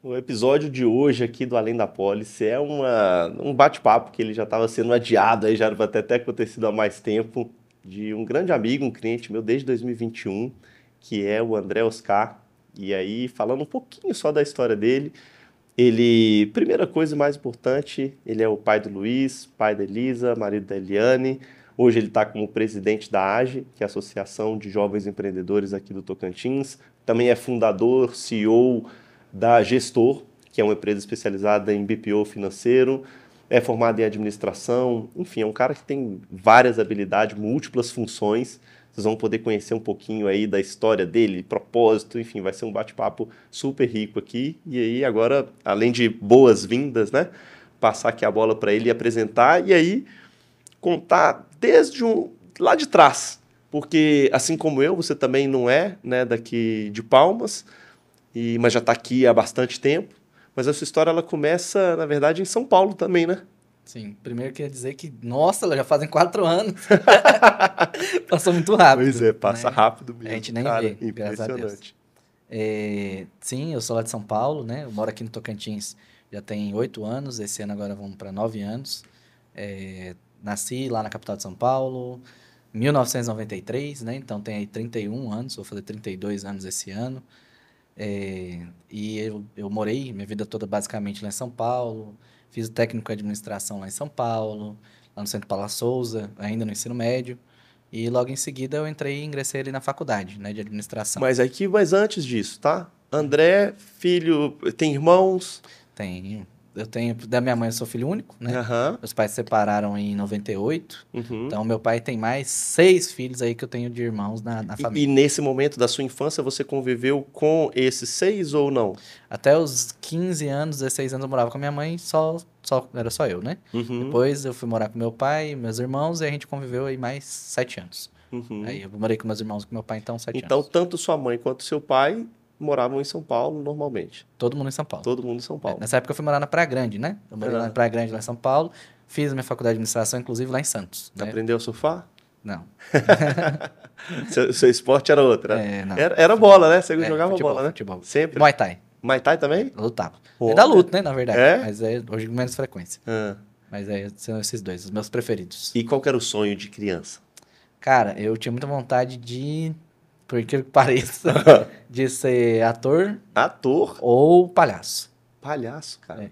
O episódio de hoje aqui do Além da Pólice é um bate-papo que ele já estava sendo adiado, aí já era para ter até acontecido há mais tempo, de um grande amigo, um cliente meu desde 2021, que é o André Oscar. E aí, falando um pouquinho só da história dele, ele, primeira coisa mais importante, ele é o pai do Luiz, pai da Elisa, marido da Eliane. Hoje ele está como presidente da AGE, que é a Associação de Jovens Empreendedores aqui do Tocantins. Também é fundador, CEO da Gestor, que é uma empresa especializada em BPO financeiro. É formado em administração. Enfim, é um cara que tem várias habilidades, múltiplas funções. Vocês vão poder conhecer um pouquinho aí da história dele, propósito, enfim, vai ser um bate-papo super rico aqui. E aí, agora, além de boas-vindas, né? Passar aqui a bola para ele apresentar e aí contar desde lá de trás. Porque, assim como eu, você também não é, né, daqui de Palmas, mas já está aqui há bastante tempo. Mas a sua história ela começa, na verdade, em São Paulo também, né? Sim, primeiro queria dizer que, nossa, já fazem 4 anos. Passou muito rápido, Pois é, passa né? rápido A mesmo, gente nem cara. vê, graças a Deus. Impressionante. Sim, eu sou lá de São Paulo, né? Eu moro aqui no Tocantins já tem 8 anos, esse ano agora vamos para 9 anos. Nasci lá na capital de São Paulo, 1993, né? Então tem aí 31 anos, vou fazer 32 anos esse ano. E eu morei minha vida toda basicamente lá em São Paulo, fiz o técnico em administração lá em São Paulo, lá no Centro Paula Souza, ainda no ensino médio. E logo em seguida eu entrei e ingressei ali na faculdade, né, de administração. Mas antes disso, tá? André, filho, tem irmãos? Eu tenho, da minha mãe eu sou filho único, né? Aham. Meus pais se separaram em 98. Uhum. Então meu pai tem mais 6 filhos aí que eu tenho de irmãos na E família. nesse momento da sua infância, você conviveu com esses seis ou não? Até os 15 anos, 16 anos eu morava com a minha mãe, era só eu, né? Uhum. Depois eu fui morar com meu pai, meus irmãos, e a gente conviveu aí mais 7 anos. Uhum. Aí eu morei com meus irmãos e com meu pai, então 7 Então, anos. tanto sua mãe quanto seu pai moravam em São Paulo normalmente. Todo mundo em São Paulo. Todo mundo em São Paulo. Nessa época eu fui morar na Praia Grande, né? Eu morei lá na Ah, Praia Grande, lá em São Paulo. Fiz a minha faculdade de administração, inclusive, lá em Santos, né? aprendeu a surfar? Não, Seu esporte era outra. não. Era bola, né? Você jogava Futebol, bola, né? futebol. Sempre. Muay Thai. Muay Thai também? Eu lutava. Ainda Olha. luto, né, na verdade. É? Mas hoje com menos frequência. Ah. Mas são esses dois, os meus preferidos. E qual que era o sonho de criança? Cara, eu tinha muita vontade de, por incrível que pareça, de ser ator Ator, ou palhaço. palhaço, cara. É.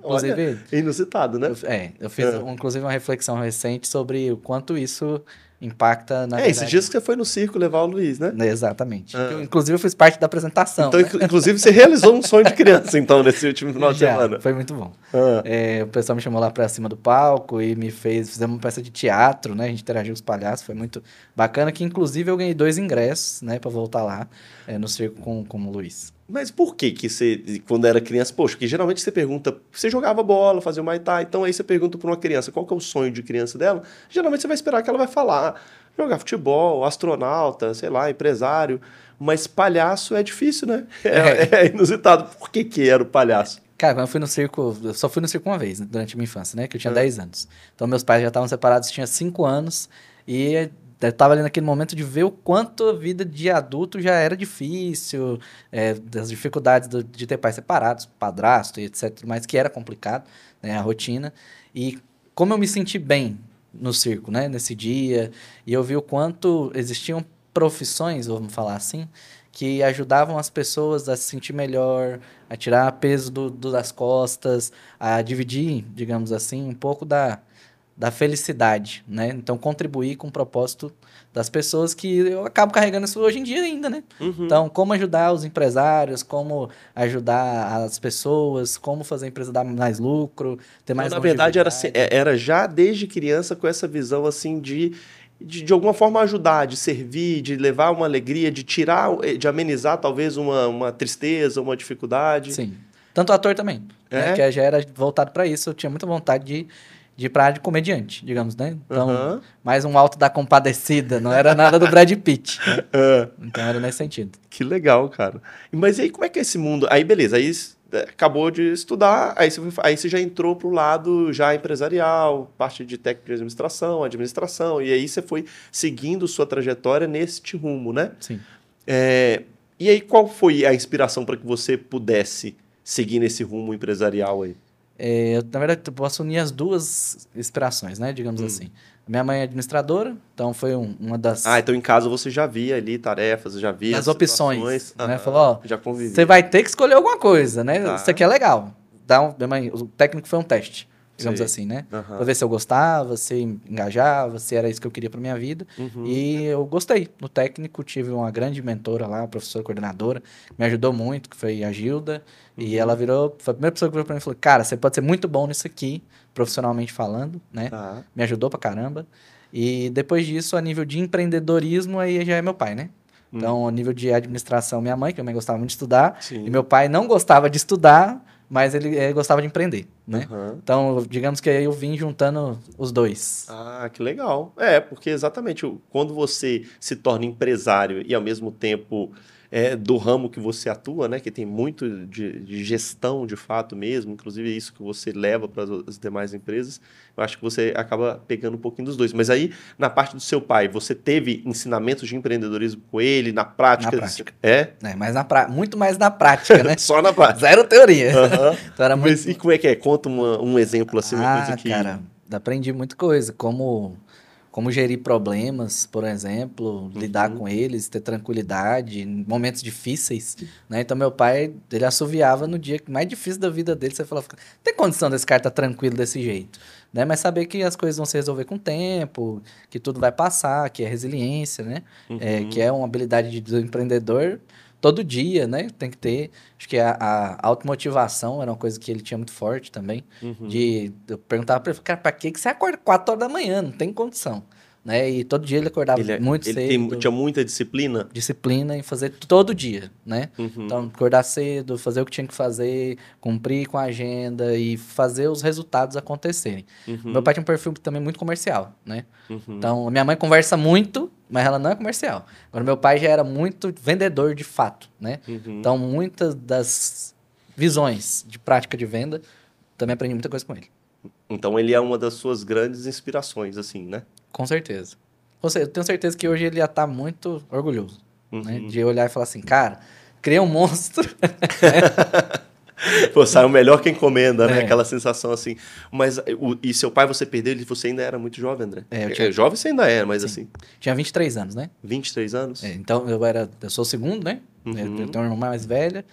Olha, Inclusive, inusitado, né? eu fiz inclusive uma reflexão recente sobre o quanto isso impacta, na Esses verdade. dias que você foi no circo levar o Luiz, né? Exatamente. Inclusive, eu fiz parte da apresentação. Então, Né? inclusive, você realizou um sonho de criança, então, nesse último final de semana. Foi muito bom. Ah. O pessoal me chamou lá pra cima do palco e fizemos uma peça de teatro, né? A gente interagiu com os palhaços, foi muito bacana, que inclusive eu ganhei 2 ingressos, né, pra voltar lá no circo com o Luiz. Mas por que você, quando era criança, poxa, porque geralmente você pergunta, você jogava bola, fazia o Muay Thai, então aí você pergunta para uma criança qual que é o sonho de criança dela, geralmente você vai esperar que ela vai falar, jogar futebol, astronauta, sei lá, empresário, mas palhaço é difícil, né? É inusitado. Por que era o palhaço? Cara, quando eu fui no circo, eu só fui no circo uma vez, né, durante a minha infância, né? Que eu tinha 10 anos. Então, meus pais já estavam separados, tinha 5 anos. E eu tava ali naquele momento de ver o quanto a vida de adulto já era difícil, das dificuldades de ter pais separados, padrasto e etc, mas que era complicado, né? A rotina. E como eu me senti bem no circo, né? Nesse dia. E eu vi o quanto existiam profissões, vamos falar assim, que ajudavam as pessoas a se sentir melhor, a tirar peso das costas, a dividir, digamos assim, um pouco da felicidade, né? Então, contribuir com o propósito das pessoas, que eu acabo carregando isso hoje em dia ainda, né? Então, como ajudar os empresários, como ajudar as pessoas, como fazer a empresa dar mais lucro, ter Então, mais na verdade, longevidade. era já desde criança com essa visão assim de alguma forma ajudar, de servir, de levar uma alegria, de tirar, de amenizar talvez uma tristeza, uma dificuldade. Sim. Tanto ator também, né? É? Que já era voltado para isso. Eu tinha muita vontade de ir pra área de comediante, digamos, né? Então, Aham. mais um Alto da Compadecida, não era nada do Brad Pitt, né? Então, era nesse sentido. Que legal, cara. Mas e aí, como é que é esse mundo? Aí, beleza, aí acabou de estudar, aí você já entrou pro lado já empresarial, parte de técnico de administração, e aí você foi seguindo sua trajetória neste rumo, né? Sim. E aí, qual foi a inspiração para que você pudesse seguir nesse rumo empresarial aí? Na verdade, eu posso unir as duas inspirações, né? Digamos assim. Minha mãe é administradora, então foi uma Ah, das então em casa você já via ali tarefas, já via as opções, situações. né? Aham, Falou, ó, já você convivia. vai ter que escolher alguma coisa, né? Isso Tá, aqui é legal. Minha mãe, o técnico foi um teste, digamos sei. assim, né? Pra Aham. ver se eu gostava, se engajava, se era isso que eu queria pra minha vida. Uhum. E eu gostei. No técnico, tive uma grande mentora lá, uma professora coordenadora, que me ajudou muito, que foi a Gilda. E ela Uhum. foi a primeira pessoa que virou pra mim e falou: Cara, você pode ser muito bom nisso aqui, profissionalmente falando, né? Tá. Me ajudou pra caramba. E depois disso, a nível de empreendedorismo, aí já é meu pai, né? Então, a nível de administração, minha mãe, que também gostava muito de estudar, e Sim. meu pai não gostava de estudar, mas ele gostava de empreender, né? Aham. Então, digamos que aí eu vim juntando os dois. Ah, que legal. É, porque exatamente quando você se torna empresário e ao mesmo tempo do ramo que você atua, né, que tem muito de gestão de fato mesmo, inclusive é isso que você leva para as demais empresas, eu acho que você acaba pegando um pouquinho dos dois. Mas aí, na parte do seu pai, você teve ensinamentos de empreendedorismo com ele, na Na prática? prática. É? Né? Mas muito mais na prática, né? Só na prática. Zero teoria. Aham. Então era Mas muito. e como é que é? Conta um exemplo, assim, uma coisa Ah, que... cara, aprendi muita coisa. Como gerir problemas, por exemplo, lidar Uhum. com eles, ter tranquilidade em momentos difíceis, né? Então, meu pai, ele assoviava no dia mais difícil da vida dele. Você falava, tem condição desse cara estar tranquilo desse jeito, né? Mas saber que as coisas vão se resolver com o tempo, que tudo vai passar, que é resiliência, né? Que Uhum. é uma habilidade do empreendedor todo dia, né? Tem que ter. Acho que a automotivação era uma coisa que ele tinha muito forte também. Uhum. Eu perguntava pra ele, cara, pra que você acorda 4 horas da manhã? Não tem condição. Né? E todo dia ele acordava muito cedo, Tinha muita disciplina? disciplina em fazer todo dia, né? Então, Uhum. acordar cedo, fazer o que tinha que fazer, cumprir com a agenda e fazer os resultados acontecerem. O meu Uhum. pai tinha um perfil também muito comercial, né? Uhum. Então, a minha mãe conversa muito, mas ela não é comercial. Agora, meu pai já era muito vendedor de fato, né? Uhum. Então, muitas das visões de prática de venda, também aprendi muita coisa com ele. Então ele é uma das suas grandes inspirações, assim, né? Com certeza. Eu tenho certeza que hoje ele ia estar muito orgulhoso, né? Uhum. De olhar e falar assim, cara, criei um monstro. Pô, saiu melhor que encomenda, né? É, Aquela sensação assim. Mas e seu pai você perdeu ele, você ainda era muito jovem, André? eu tinha, Jovem você ainda é, mas sim, assim, tinha 23 anos, né? 23 anos? Então eu sou o segundo, né? Eu Uhum. tenho uma irmã mais velha.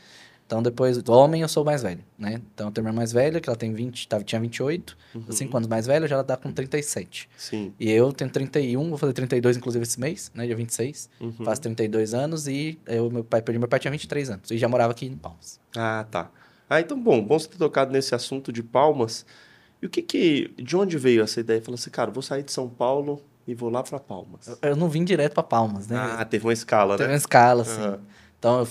Então depois do homem eu sou o mais velho, né? Então eu tenho uma irmã mais velha, que ela tem 20, tinha 28, 5 Uhum. anos mais velha, já ela tá com 37. Sim. E eu tenho 31, vou fazer 32 inclusive esse mês, né? Dia 26. Faço Uhum. 32 anos e meu pai tinha 23 anos e já morava aqui em Palmas. Ah, tá. Ah, então bom você ter tocado nesse assunto de Palmas. E de onde veio essa ideia? Falou assim, cara, vou sair de São Paulo e vou lá para Palmas. Eu não vim direto para Palmas, né? Ah, teve uma escala, Teve né? uma escala, assim. Aham. Então,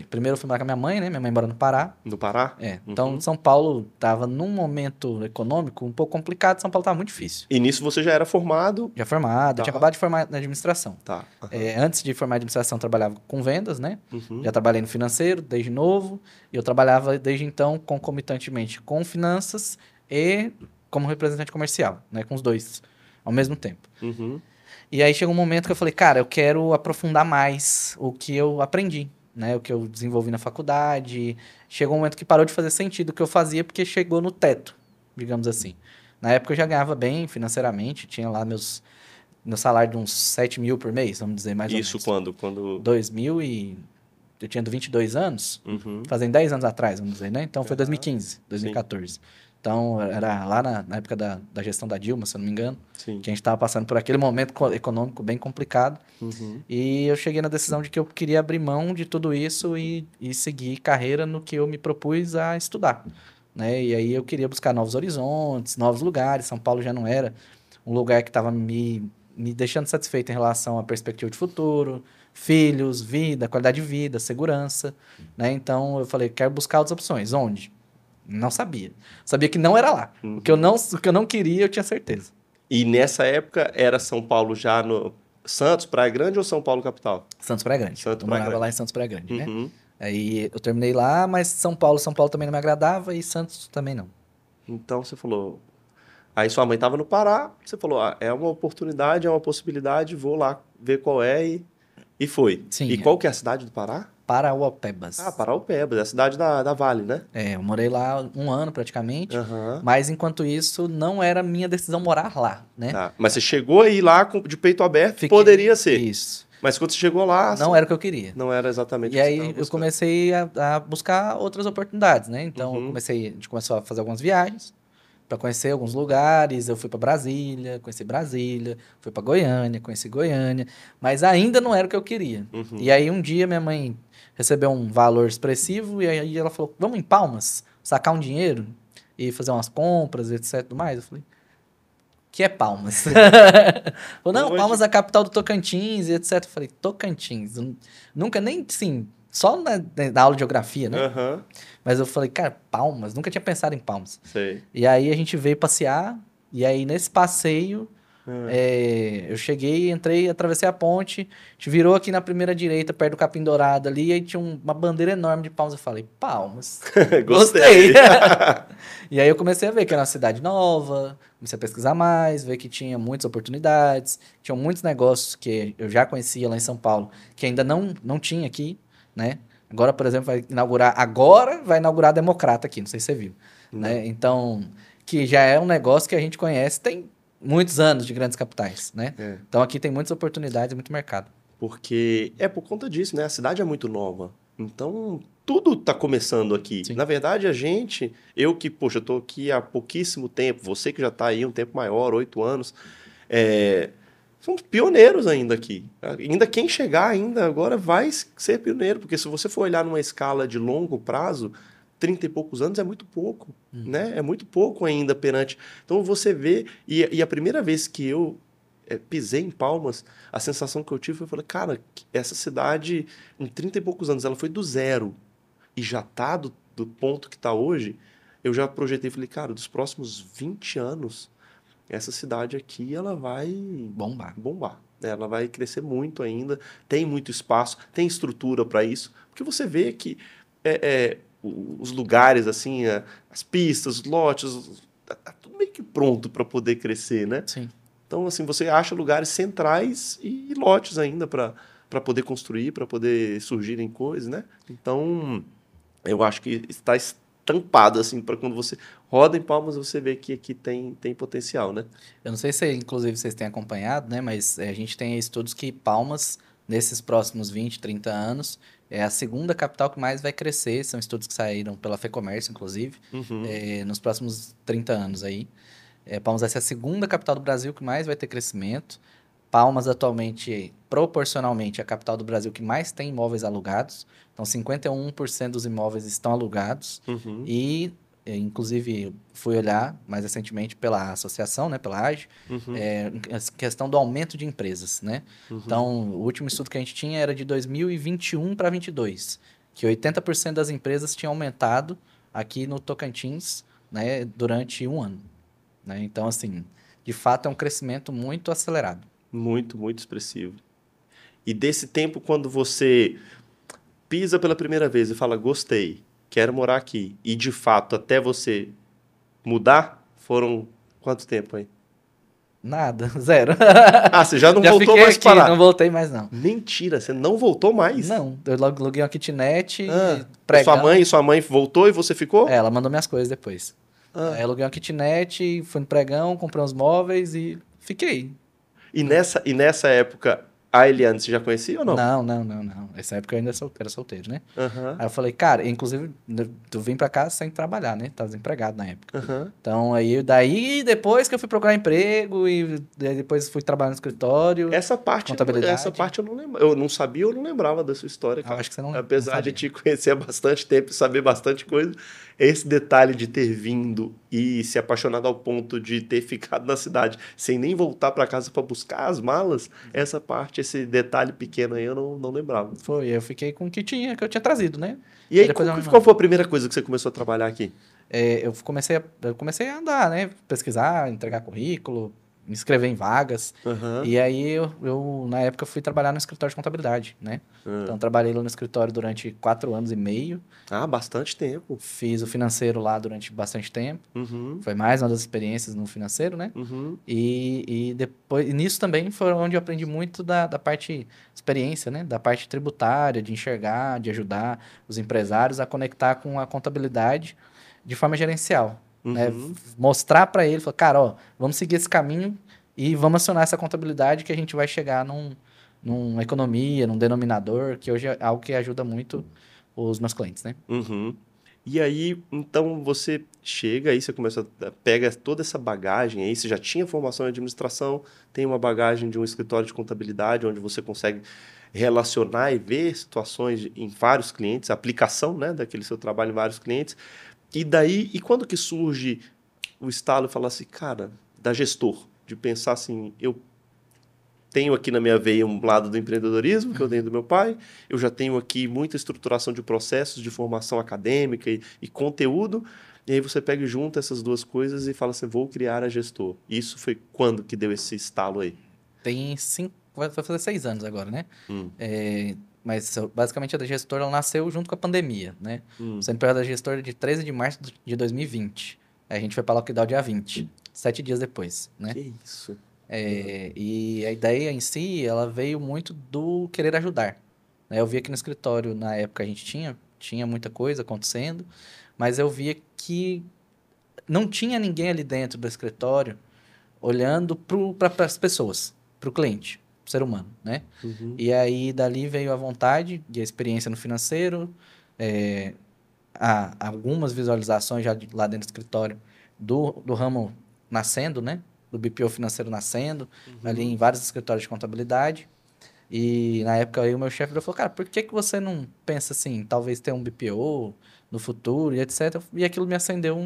primeiro eu fui morar com a minha mãe, né? Minha mãe mora no Pará. No Pará? Então, Uhum. São Paulo estava num momento econômico um pouco complicado. São Paulo estava muito difícil. E nisso você já era formado? Já formado, eu tinha Tá, acabado de formar na administração. tá. Aham. Antes de formar em administração, eu trabalhava com vendas, né? Uhum. Já trabalhei no financeiro desde novo. E eu trabalhava desde então concomitantemente com finanças e como representante comercial, né? Com os dois ao mesmo tempo. Uhum. E aí chegou um momento que eu falei, cara, eu quero aprofundar mais o que eu aprendi, né? O que eu desenvolvi na faculdade. Chegou um momento que parou de fazer sentido o que eu fazia, porque chegou no teto, digamos assim. Na época eu já ganhava bem financeiramente, tinha lá meu salário de uns 7 mil por mês, vamos dizer, mais ou Isso menos. quando... 2000 e... Eu tinha 22 anos, Uhum. fazem 10 anos atrás, vamos dizer, né? Então foi Aham. 2015, Sim, 2014. Então era lá na época da gestão da Dilma, se eu não me engano, sim. que a gente estava passando por aquele momento econômico bem complicado. Uhum. E eu cheguei na decisão de que eu queria abrir mão de tudo isso e seguir carreira no que eu me propus a estudar, né? E aí eu queria buscar novos horizontes, novos lugares. São Paulo já não era um lugar que estava me deixando satisfeito em relação à perspectiva de futuro, filhos, vida, qualidade de vida, segurança, né? Então eu falei, quero buscar outras opções. Onde? Não sabia. Sabia que não era lá. Uhum. O que eu não queria, eu tinha certeza. E nessa época era São Paulo já no Santos, Praia Grande ou São Paulo capital? Santos Praia Grande. Santos, Eu Praia morava lá em Grande. Santos Praia Grande, né? Uhum. Aí eu terminei lá, mas São Paulo também não me agradava e Santos também não. Então você falou. Aí sua mãe estava no Pará, você falou, ah, é uma oportunidade, é uma possibilidade, vou lá ver qual é e foi. E Sim, qual que é a cidade do Pará? Parauapebas. Ah, Paraupebas, é a cidade da Vale, né? Eu morei lá um ano praticamente, Aham. mas enquanto isso não era minha decisão morar lá, né? Tá. Mas você chegou aí lá de peito aberto, Fiquei- poderia ser. Isso. Mas quando você chegou lá, Não era o que eu queria. não era exatamente E o que você aí estava eu buscando. comecei a buscar outras oportunidades, né? Então Uhum. a gente começou a fazer algumas viagens para conhecer alguns lugares. Eu fui para Brasília, conheci Brasília, fui para Goiânia, conheci Goiânia, mas ainda não era o que eu queria. Uhum. E aí um dia minha mãe recebeu um valor expressivo e aí ela falou: "Vamos em Palmas, sacar um dinheiro e fazer umas compras, etc, tudo mais". Eu falei: "Que é Palmas?" Falou: "Não, Onde? Palmas é a capital do Tocantins e etc". Eu falei: "Tocantins, nunca nem, sim, só na aula de geografia, né?" Aham, Mas eu falei: "Cara, Palmas, nunca tinha pensado em Palmas". sei. E aí a gente veio passear, e aí nesse passeio Ah. eu cheguei, entrei, atravessei a ponte, a gente virou aqui na primeira direita, perto do Capim Dourado ali, e aí tinha uma bandeira enorme de Palmas. Eu falei: "Palmas, Gostei. gostei". E aí eu comecei a ver que era uma cidade nova, comecei a pesquisar mais, ver que tinha muitas oportunidades, tinham muitos negócios que eu já conhecia lá em São Paulo, que ainda não tinha aqui, né? Agora vai inaugurar a Democrata aqui, não sei se você viu, né? Não. Então, que já é um negócio que a gente conhece, tem muitos anos de grandes capitais, né? É. Então aqui tem muitas oportunidades e muito mercado. Porque é por conta disso, né? A cidade é muito nova. Então, tudo está começando aqui. Sim. Na verdade, eu que, poxa, eu tô aqui há pouquíssimo tempo, você que já está aí um tempo maior, 8 anos, somos pioneiros ainda aqui. Ainda quem chegar ainda agora vai ser pioneiro, porque se você for olhar numa escala de longo prazo, 30 e poucos anos é muito pouco, né? É muito pouco ainda perante. Então você vê, e a primeira vez que eu pisei em Palmas, a sensação que eu tive foi, falei, cara, essa cidade, em 30 e poucos anos, ela foi do zero e já tá do ponto que está hoje. Eu já projetei, falei, cara, dos próximos 20 anos, essa cidade aqui, ela vai Bombar. bombar. Ela vai crescer muito ainda, tem muito espaço, tem estrutura para isso, porque você vê que os lugares, assim, as pistas, os lotes, tá tudo meio que pronto para poder crescer, né? Sim. Então, assim, você acha lugares centrais e lotes ainda para poder construir, para poder surgirem coisas, né? Então, eu acho que está estampado, assim, para quando você roda em Palmas, você vê que aqui tem potencial, né? Eu não sei se, inclusive, vocês têm acompanhado, né? Mas a gente tem estudos que Palmas, nesses próximos 20, 30 anos, é a segunda capital que mais vai crescer. São estudos que saíram pela FEComércio, inclusive, Uhum. nos próximos 30 anos aí. Palmas vai ser a segunda capital do Brasil que mais vai ter crescimento. Palmas, atualmente, proporcionalmente, é a capital do Brasil que mais tem imóveis alugados. Então, 51% dos imóveis estão alugados. Uhum. E, inclusive, fui olhar mais recentemente pela associação, né, pela AGE, Uhum. a questão do aumento de empresas, né? Uhum. Então, o último estudo que a gente tinha era de 2021 para 2022, que 80% das empresas tinham aumentado aqui no Tocantins, né, durante um ano. Né? Então, assim, de fato é um crescimento muito acelerado. Muito, muito expressivo. E desse tempo, quando você pisa pela primeira vez e fala, gostei, quero morar aqui, e de fato, até você mudar, foram quanto tempo aí? Nada, zero. Ah, você já não Já voltou fiquei mais aqui, para lá? não voltei mais não. Mentira, você não voltou mais? Não, eu logo aluguei uma kitnet, Ah, pregão. sua mãe voltou e você ficou? Ela mandou minhas coisas depois. Ah. Aí eu aluguei uma kitnet, fui no pregão, comprei uns móveis e fiquei. E nessa época, a Eliane, você já conhecia ou não? Não. Nessa época eu ainda era solteiro, né? Aham, Aí eu falei, cara, inclusive, eu vim pra cá sem trabalhar, né? Tava desempregado na época. aham. Então, daí depois que eu fui procurar emprego e depois fui trabalhar no escritório, Essa parte eu não lembro. Eu não sabia, eu não lembrava da sua história, eu cara. acho que você não Apesar não de sabia. te conhecer há bastante tempo e saber bastante coisa, esse detalhe de ter vindo e se apaixonado ao ponto de ter ficado na cidade sem nem voltar para casa para buscar as malas, essa parte, esse detalhe pequeno aí eu não lembrava. Foi, eu fiquei com o que eu tinha trazido, né? E aí, Depois qual foi a primeira coisa que você começou a trabalhar aqui? eu comecei a andar, né? Pesquisar, entregar currículo, me inscrever em vagas. Aham. E aí, na época, fui trabalhar no escritório de contabilidade, né? Então, trabalhei lá no escritório durante 4 anos e meio. Ah, bastante tempo. Fiz o financeiro lá durante bastante tempo. Uhum. Foi mais uma das experiências no financeiro, né? Uhum. E depois, e nisso também foi onde eu aprendi muito da parte experiência, né? Da parte tributária, de enxergar, de ajudar os empresários a conectar com a contabilidade de forma gerencial, né? Uhum. Mostrar para ele, falar, cara, ó, vamos seguir esse caminho e vamos acionar essa contabilidade que a gente vai chegar numa economia, num denominador, que hoje é algo que ajuda muito os meus clientes, né? Uhum. E aí, então você chega aí, você começa pega toda essa bagagem aí, você já tinha formação em administração, tem uma bagagem de um escritório de contabilidade, onde você consegue relacionar e ver situações em vários clientes, a aplicação, né, daquele seu trabalho em vários clientes. E daí, e quando que surge o estalo e falar assim, cara, da gestor, de pensar assim, eu tenho aqui na minha veia um lado do empreendedorismo, que eu tenho do meu pai, eu já tenho aqui muita estruturação de processos, de formação acadêmica e conteúdo, e aí você pega e junta essas duas coisas e fala assim, vou criar a gestor. Isso foi quando que deu esse estalo aí? Tem 5, vai fazer 6 anos agora, né? Hum, Mas basicamente a gestora ela nasceu junto com a pandemia, né? hum, Sendo empresário da gestora de 13 de março de 2020. Aí a gente foi para lockdown dia 20, 7 dias depois, né? que isso? E a ideia em si, ela veio muito do querer ajudar, né? Eu via que no escritório, na época, a gente tinha muita coisa acontecendo, mas eu via que não tinha ninguém ali dentro do escritório olhando para as pessoas, para o cliente, pro ser humano, né? Uhum, E aí, dali veio a vontade e a experiência no financeiro, é, algumas visualizações já lá dentro do escritório do ramo nascendo, né? Do BPO financeiro nascendo, ali uhum, em vários escritórios de contabilidade. E na época aí o meu chefe falou, cara, por que que você não pensa assim, talvez ter um BPO no futuro e etc. E aquilo me acendeu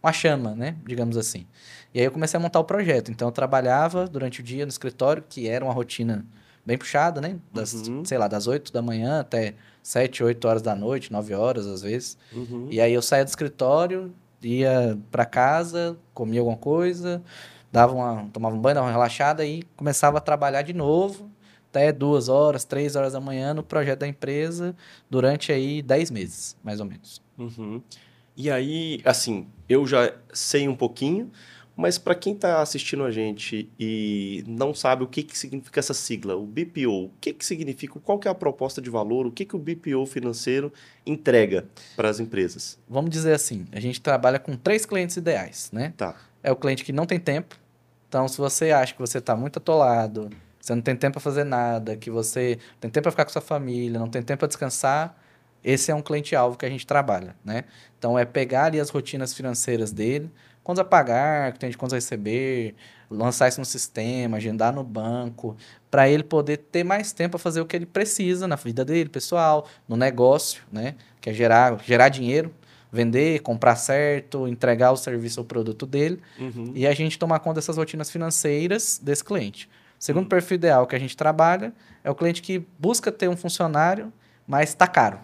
uma chama, né? Digamos assim. E aí eu comecei a montar o projeto. Então eu trabalhava durante o dia no escritório, que era uma rotina bem puxada, né? uhum, Sei lá, das 8 da manhã até 7, 8 horas da noite, 9 horas às vezes. uhum. E aí eu saía do escritório, ia para casa, comia alguma coisa, tomava um banho, dava uma relaxada e começava a trabalhar de novo até 2 horas, 3 horas da manhã no projeto da empresa durante aí 10 meses, mais ou menos. Uhum. E aí, assim, eu já sei um pouquinho, mas para quem está assistindo a gente e não sabe o que que significa essa sigla, o BPO, o que que significa, qual que é a proposta de valor, o que que o BPO financeiro entrega para as empresas? Vamos dizer assim, a gente trabalha com 3 clientes ideais, né? Tá. É o cliente que não tem tempo. Então, se você acha que você está muito atolado, você não tem tempo para fazer nada, que você tem tempo para ficar com sua família, não tem tempo para descansar, esse é um cliente-alvo que a gente trabalha, né? Então, é pegar ali as rotinas financeiras dele, contas a pagar, que tem de contas a receber, lançar isso no sistema, agendar no banco, para ele poder ter mais tempo para fazer o que ele precisa na vida dele, pessoal, no negócio, né? Que é gerar dinheiro, vender, comprar certo, entregar o serviço ou produto dele Uhum. e a gente tomar conta dessas rotinas financeiras desse cliente. O segundo Uhum. perfil ideal que a gente trabalha é o cliente que busca ter um funcionário, mas está caro,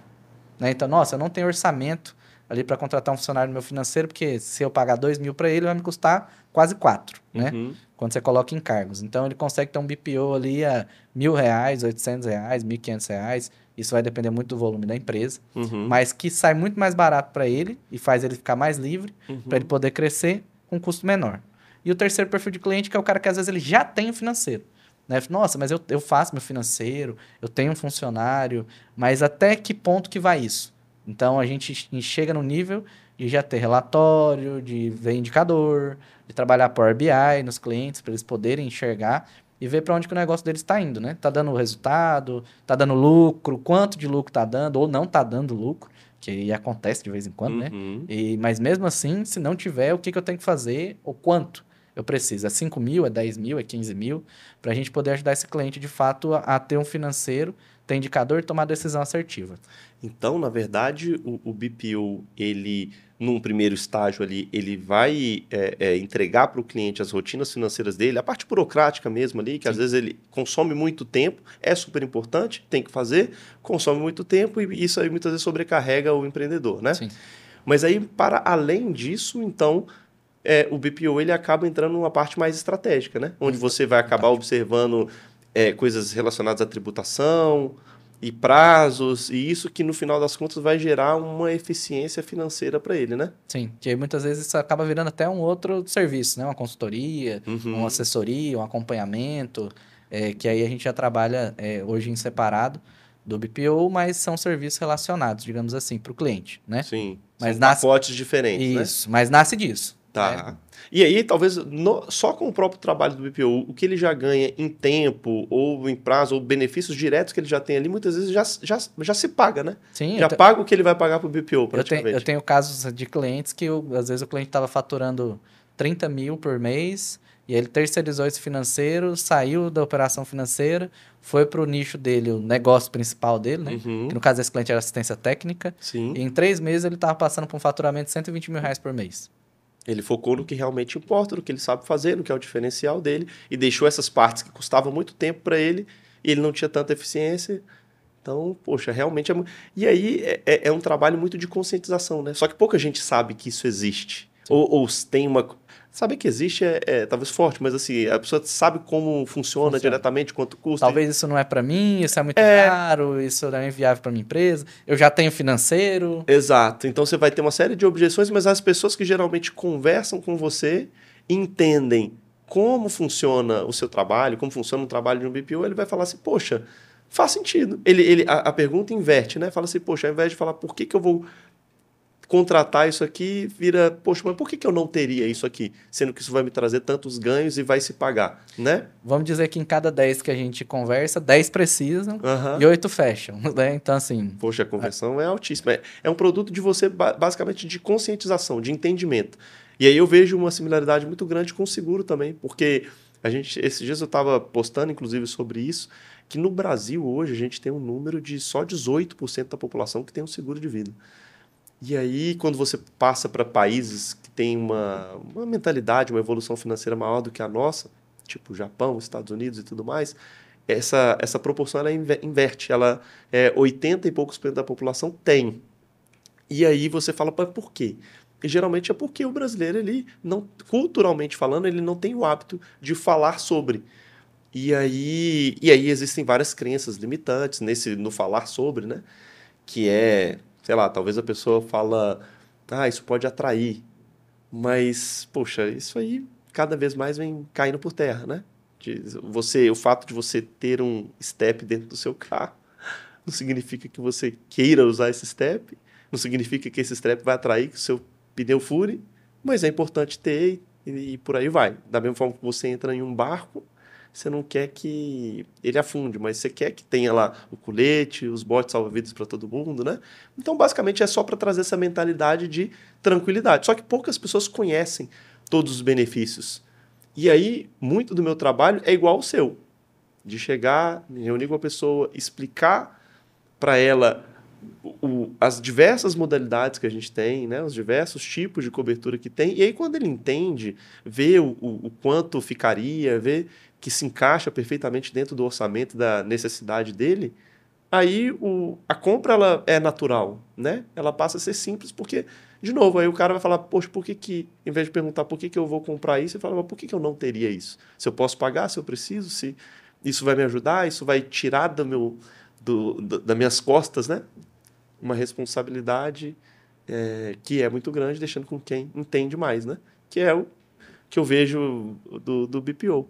né? Então, nossa, eu não tenho orçamento ali para contratar um funcionário no meu financeiro, porque se eu pagar 2.000 para ele, vai me custar quase 4, né? Uhum. Quando você coloca encargos. Então, ele consegue ter um BPO ali a R$ 1.000, R$ 800, R$ 1.500. Isso vai depender muito do volume da empresa, Uhum. mas que sai muito mais barato para ele e faz ele ficar mais livre para ele Uhum. poder crescer com um custo menor. E o terceiro perfil de cliente, que é o cara que às vezes ele já tem o financeiro. Né? Nossa, mas eu faço meu financeiro, eu tenho um funcionário, mas até que ponto que vai isso? Então a gente chega no nível de já ter relatório, de ver indicador, de trabalhar Power BI nos clientes para eles poderem enxergar e ver para onde que o negócio deles está indo, né? Tá dando resultado, tá dando lucro, quanto de lucro tá dando ou não tá dando lucro, que acontece de vez em quando, né? Uhum. Mas mesmo assim, se não tiver, o que que eu tenho que fazer ou quanto eu preciso? É 5.000, é 10.000, é 15.000, para a gente poder ajudar esse cliente de fato a ter um financeiro, ter indicador e tomar decisão assertiva. Então, na verdade, o BPO, ele, num primeiro estágio ali, ele vai entregar para o cliente as rotinas financeiras dele, a parte burocrática mesmo ali, que às Sim, vezes ele consome muito tempo, é super importante, tem que fazer, consome muito tempo e isso aí muitas vezes sobrecarrega o empreendedor, né? sim. Mas aí, para além disso, então, o BPO ele acaba entrando numa parte mais estratégica, né? Onde você vai acabar observando coisas relacionadas à tributação e prazos, e isso que no final das contas vai gerar uma eficiência financeira para ele, né? Sim, que aí muitas vezes isso acaba virando até um outro serviço, né? Uma consultoria, uma assessoria, um acompanhamento, que aí a gente já trabalha hoje em separado do BPO, mas são serviços relacionados, digamos assim, para o cliente, né? Sim, Mas são nasce... pacotes diferentes, né? Isso, mas nasce disso. Tá. Né? E aí, talvez, só com o próprio trabalho do BPO, o que ele já ganha em tempo, ou em prazo, ou benefícios diretos que ele já tem ali, muitas vezes já se paga, né? Sim, Já paga o que ele vai pagar para o BPO, praticamente. eu tenho casos de clientes que, às vezes, o cliente estava faturando 30 mil por mês, e aí ele terceirizou esse financeiro, saiu da operação financeira, foi para o nicho dele, o negócio principal dele, né? Que no caso desse cliente era assistência técnica. Sim. E em 3 meses ele estava passando por um faturamento de 120 mil reais por mês. Ele focou no que realmente importa, no que ele sabe fazer, no que é o diferencial dele, e deixou essas partes que custavam muito tempo para ele, e ele não tinha tanta eficiência. Então, poxa, realmente é... E aí é um trabalho muito de conscientização, né? Só que pouca gente sabe que isso existe. Ou tem uma... Saber que existe talvez forte, mas assim, a pessoa sabe como funciona diretamente, quanto custa. Talvez isso não é para mim, isso é muito caro, isso não é inviável para minha empresa, eu já tenho financeiro. Exato. Então você vai ter uma série de objeções, mas as pessoas que geralmente conversam com você entendem como funciona o seu trabalho, como funciona o trabalho de um BPO, ele vai falar assim, poxa, faz sentido. A pergunta inverte, né? Fala assim, poxa, ao invés de falar por que eu vou contratar isso aqui, vira, poxa, mas por que eu não teria isso aqui? Sendo que isso vai me trazer tantos ganhos e vai se pagar, né? Vamos dizer que em cada 10 que a gente conversa, 10 precisam e 8 fecham, né? Então, assim... Poxa, a conversão é altíssima. É um produto de você, basicamente, de conscientização, de entendimento. E aí eu vejo uma similaridade muito grande com o seguro também, porque esses dias eu estava postando, inclusive, sobre isso, que no Brasil, hoje, a gente tem um número de só 18% da população que tem um seguro de vida. E aí, quando você passa para países que têm uma mentalidade, uma evolução financeira maior do que a nossa, tipo Japão, Estados Unidos e tudo mais, essa proporção ela inverte. 80 e poucos por cento da população tem. E aí você fala, por quê? E geralmente é porque o brasileiro, ele não, culturalmente falando, ele não tem o hábito de falar sobre. E aí existem várias crenças limitantes no falar sobre, né? Que sei lá, talvez a pessoa fala, isso pode atrair. Mas, poxa, isso aí cada vez mais vem caindo por terra, né? O fato de você ter um step dentro do seu carro não significa que você queira usar esse step, não significa que esse step vai atrair que o seu pneu fure, mas é importante ter e por aí vai. Da mesma forma que você entra em um barco, você não quer que ele afunde, mas você quer que tenha lá o colete, os botes salva-vidas para todo mundo, né? Então, basicamente, é só para trazer essa mentalidade de tranquilidade. Só que poucas pessoas conhecem todos os benefícios. E aí, muito do meu trabalho é igual ao seu. De chegar, me reunir com a pessoa, explicar para ela as diversas modalidades que a gente tem, né? Os diversos tipos de cobertura que tem. E aí, quando ele entende, vê o quanto ficaria, vê que se encaixa perfeitamente dentro do orçamento da necessidade dele, aí a compra ela é natural, né? Ela passa a ser simples porque, de novo, aí o cara vai falar, poxa, em vez de perguntar por que eu vou comprar isso, ele fala, mas por que eu não teria isso? Se eu posso pagar, se eu preciso, se isso vai me ajudar, isso vai tirar das minhas costas, né? Uma responsabilidade que é muito grande, deixando com quem entende mais, né? Que é o que eu vejo do BPO.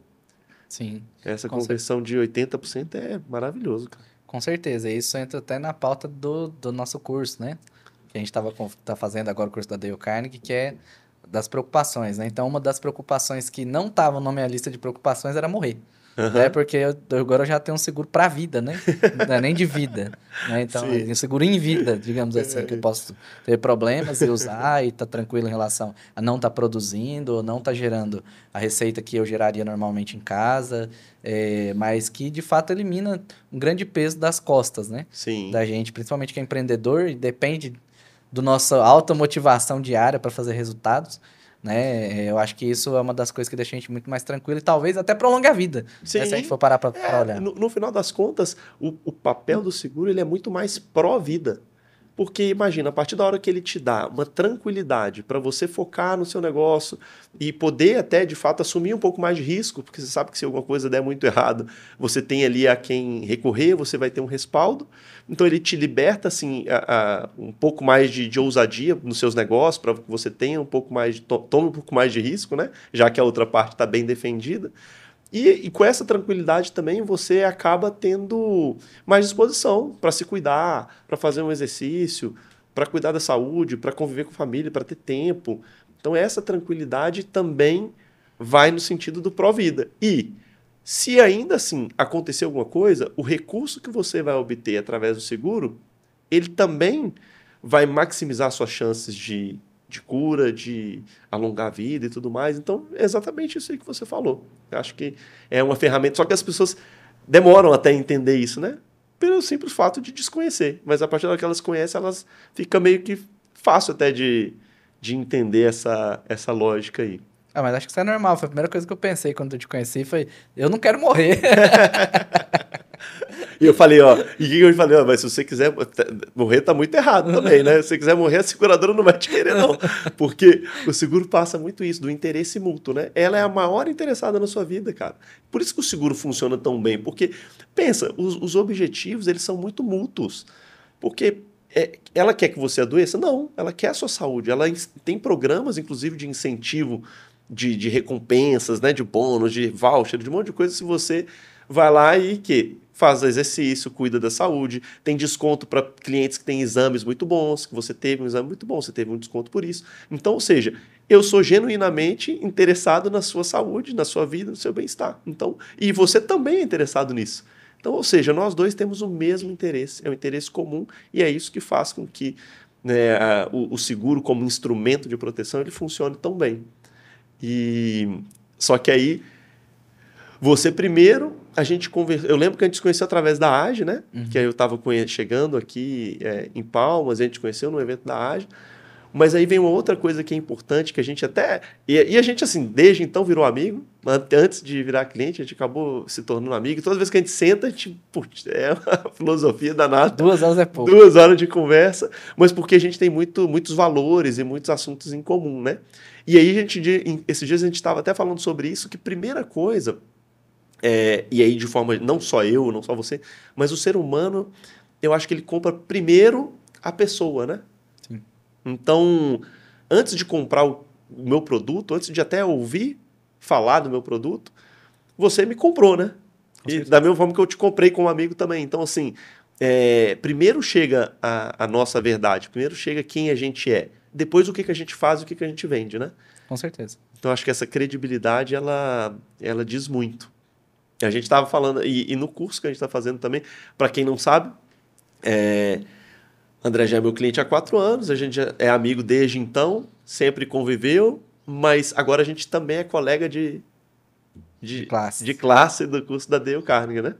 Sim. Essa conversão de 80% é maravilhoso, cara. Com certeza. Isso entra até na pauta do nosso curso, né? Que a gente tá fazendo agora o curso da Dale Carnegie, que é das preocupações, né? Então, uma das preocupações que não estava na minha lista de preocupações era morrer. Né? Porque agora eu já tenho um seguro para vida, né? Não é nem de vida. Né? Então, um seguro em vida, digamos assim, que eu posso ter problemas e usar e tá tranquilo em relação a não estar produzindo ou não estar gerando a receita que eu geraria normalmente em casa, mas que, de fato, elimina um grande peso das costas, né? Sim. Da gente, principalmente que é empreendedor e depende da nossa alta motivação diária para fazer resultados. Né? Eu acho que isso é uma das coisas que deixa a gente muito mais tranquilo e talvez até prolongue a vida, né? Se a gente for parar para olhar. No final das contas, o papel do seguro ele é muito mais pró-vida. Porque imagina, a partir da hora que ele te dá uma tranquilidade para você focar no seu negócio e poder até, de fato, assumir um pouco mais de risco, porque você sabe que se alguma coisa der muito errado, você tem ali a quem recorrer, você vai ter um respaldo. Então ele te liberta assim, um pouco mais de ousadia nos seus negócios, para que você tenha um pouco mais tome um pouco mais de risco, né? Já que a outra parte está bem defendida. E com essa tranquilidade também você acaba tendo mais disposição para se cuidar, para fazer um exercício, para cuidar da saúde, para conviver com a família, para ter tempo. Então essa tranquilidade também vai no sentido do pró-vida. E se ainda assim acontecer alguma coisa, o recurso que você vai obter através do seguro, ele também vai maximizar suas chances de cura, de alongar a vida e tudo mais. Então, é exatamente isso aí que você falou. Eu acho que é uma ferramenta, só que as pessoas demoram até entender isso, né? Pelo simples fato de desconhecer. Mas a partir da hora que elas conhecem, elas fica meio que fácil até de entender essa lógica aí. Ah, mas acho que isso é normal. Foi a primeira coisa que eu pensei quando eu te conheci, foi, eu não quero morrer. E eu falei, ó, e o que eu falei, ó, mas se você quiser morrer, tá muito errado também, né? Se você quiser morrer, a seguradora não vai te querer, não. Porque o seguro passa muito isso, do interesse mútuo, né? Ela é a maior interessada na sua vida, cara. Por isso que o seguro funciona tão bem, porque, pensa, os objetivos, eles são muito mútuos. Porque ela quer que você adoeça? Não, ela quer a sua saúde. Ela tem programas, inclusive, de incentivo, de recompensas, né? De bônus, de voucher, de um monte de coisa, se você vai lá e faz exercício, cuida da saúde, tem desconto para clientes que têm exames muito bons, que você teve um exame muito bom, você teve um desconto por isso. Então, ou seja, eu sou genuinamente interessado na sua saúde, na sua vida, no seu bem-estar. Então, e você também é interessado nisso. Então, ou seja, nós dois temos o mesmo interesse, é um interesse comum, e é isso que faz com que, né, o seguro como instrumento de proteção ele funcione tão bem. Só que aí você primeiro, a gente conversou. Eu lembro que a gente se conheceu através da AGE, né? Uhum. Que aí eu estava chegando aqui em Palmas, a gente conheceu no evento da AGE. Mas aí vem uma outra coisa que é importante, que a gente até... E a gente, assim, desde então virou amigo. Antes de virar cliente, a gente acabou se tornando amigo. E toda vez que a gente senta, a gente... Putz, é uma filosofia danada. 2 horas é pouco. 2 horas de conversa. Mas porque a gente tem muitos valores e muitos assuntos em comum, né? E aí, esses dias a gente estava até falando sobre isso, que primeira coisa... e aí, de forma, não só eu, não só você, mas o ser humano, eu acho que ele compra primeiro a pessoa, né? Sim. Então, antes de comprar o meu produto, antes de até ouvir falar do meu produto, você me comprou, né? E da mesma forma que eu te comprei como amigo também. Então, assim, primeiro chega a nossa verdade, primeiro chega quem a gente é, depois o que a gente faz e o que a gente vende, né? Com certeza. Então, acho que essa credibilidade, ela diz muito. A gente estava falando, e no curso que a gente está fazendo também, para quem não sabe, André já é meu cliente há 4 anos, a gente já é amigo desde então, sempre conviveu, mas agora a gente também é colega de classe do curso da Dale Carnegie, né?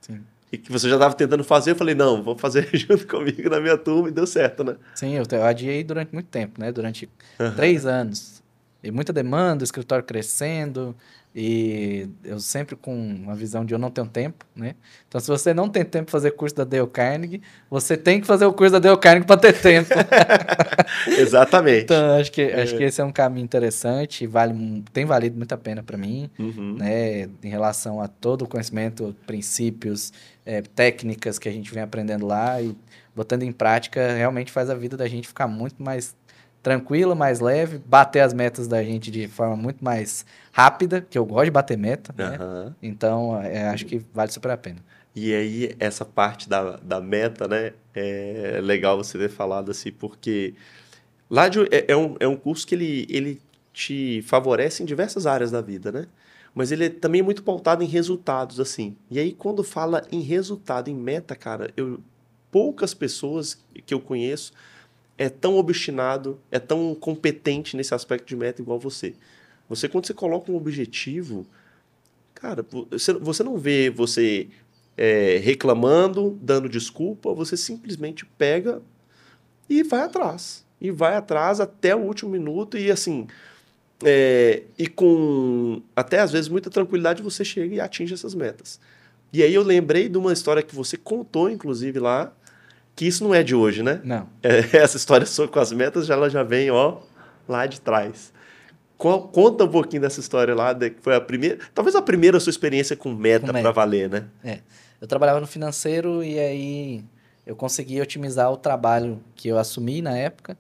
Sim. E que você já estava tentando fazer, eu falei, não, vou fazer junto comigo na minha turma, e deu certo, né? Sim, eu adiei durante muito tempo, né? Durante 3 anos. E muita demanda, o escritório crescendo, e eu sempre com uma visão de eu não tenho tempo, né? Então, se você não tem tempo para fazer curso da Dale Carnegie, você tem que fazer o curso da Dale Carnegie para ter tempo. Exatamente. Então, acho que esse é um caminho interessante, tem valido muito a pena para mim, né? Em relação a todo o conhecimento, princípios, técnicas que a gente vem aprendendo lá e botando em prática, realmente faz a vida da gente ficar muito mais tranquila, mais leve, bater as metas da gente de forma muito mais rápida, que eu gosto de bater meta, né? Então, acho que vale super a pena. E aí, essa parte da meta, né? É legal você ter falado assim, porque lá é um curso que ele te favorece em diversas áreas da vida, né? Mas ele também é muito pautado em resultados, assim. E aí, quando fala em resultado, em meta, cara, poucas pessoas que eu conheço é tão obstinado, é tão competente nesse aspecto de meta igual você. Quando você coloca um objetivo, cara, você não vê você reclamando, dando desculpa, você simplesmente pega e vai atrás. E vai atrás até o último minuto e, assim, e com até, às vezes, muita tranquilidade você chega e atinge essas metas. E aí eu lembrei de uma história que você contou, inclusive, lá, Que isso não é de hoje, né? Não. Essa história sua com as metas, ela já vem, ó, lá de trás. Conta um pouquinho dessa história lá, que foi a primeira, talvez a primeira sua experiência com meta para valer, né? Eu trabalhava no financeiro e aí eu consegui otimizar o trabalho que eu assumi na época,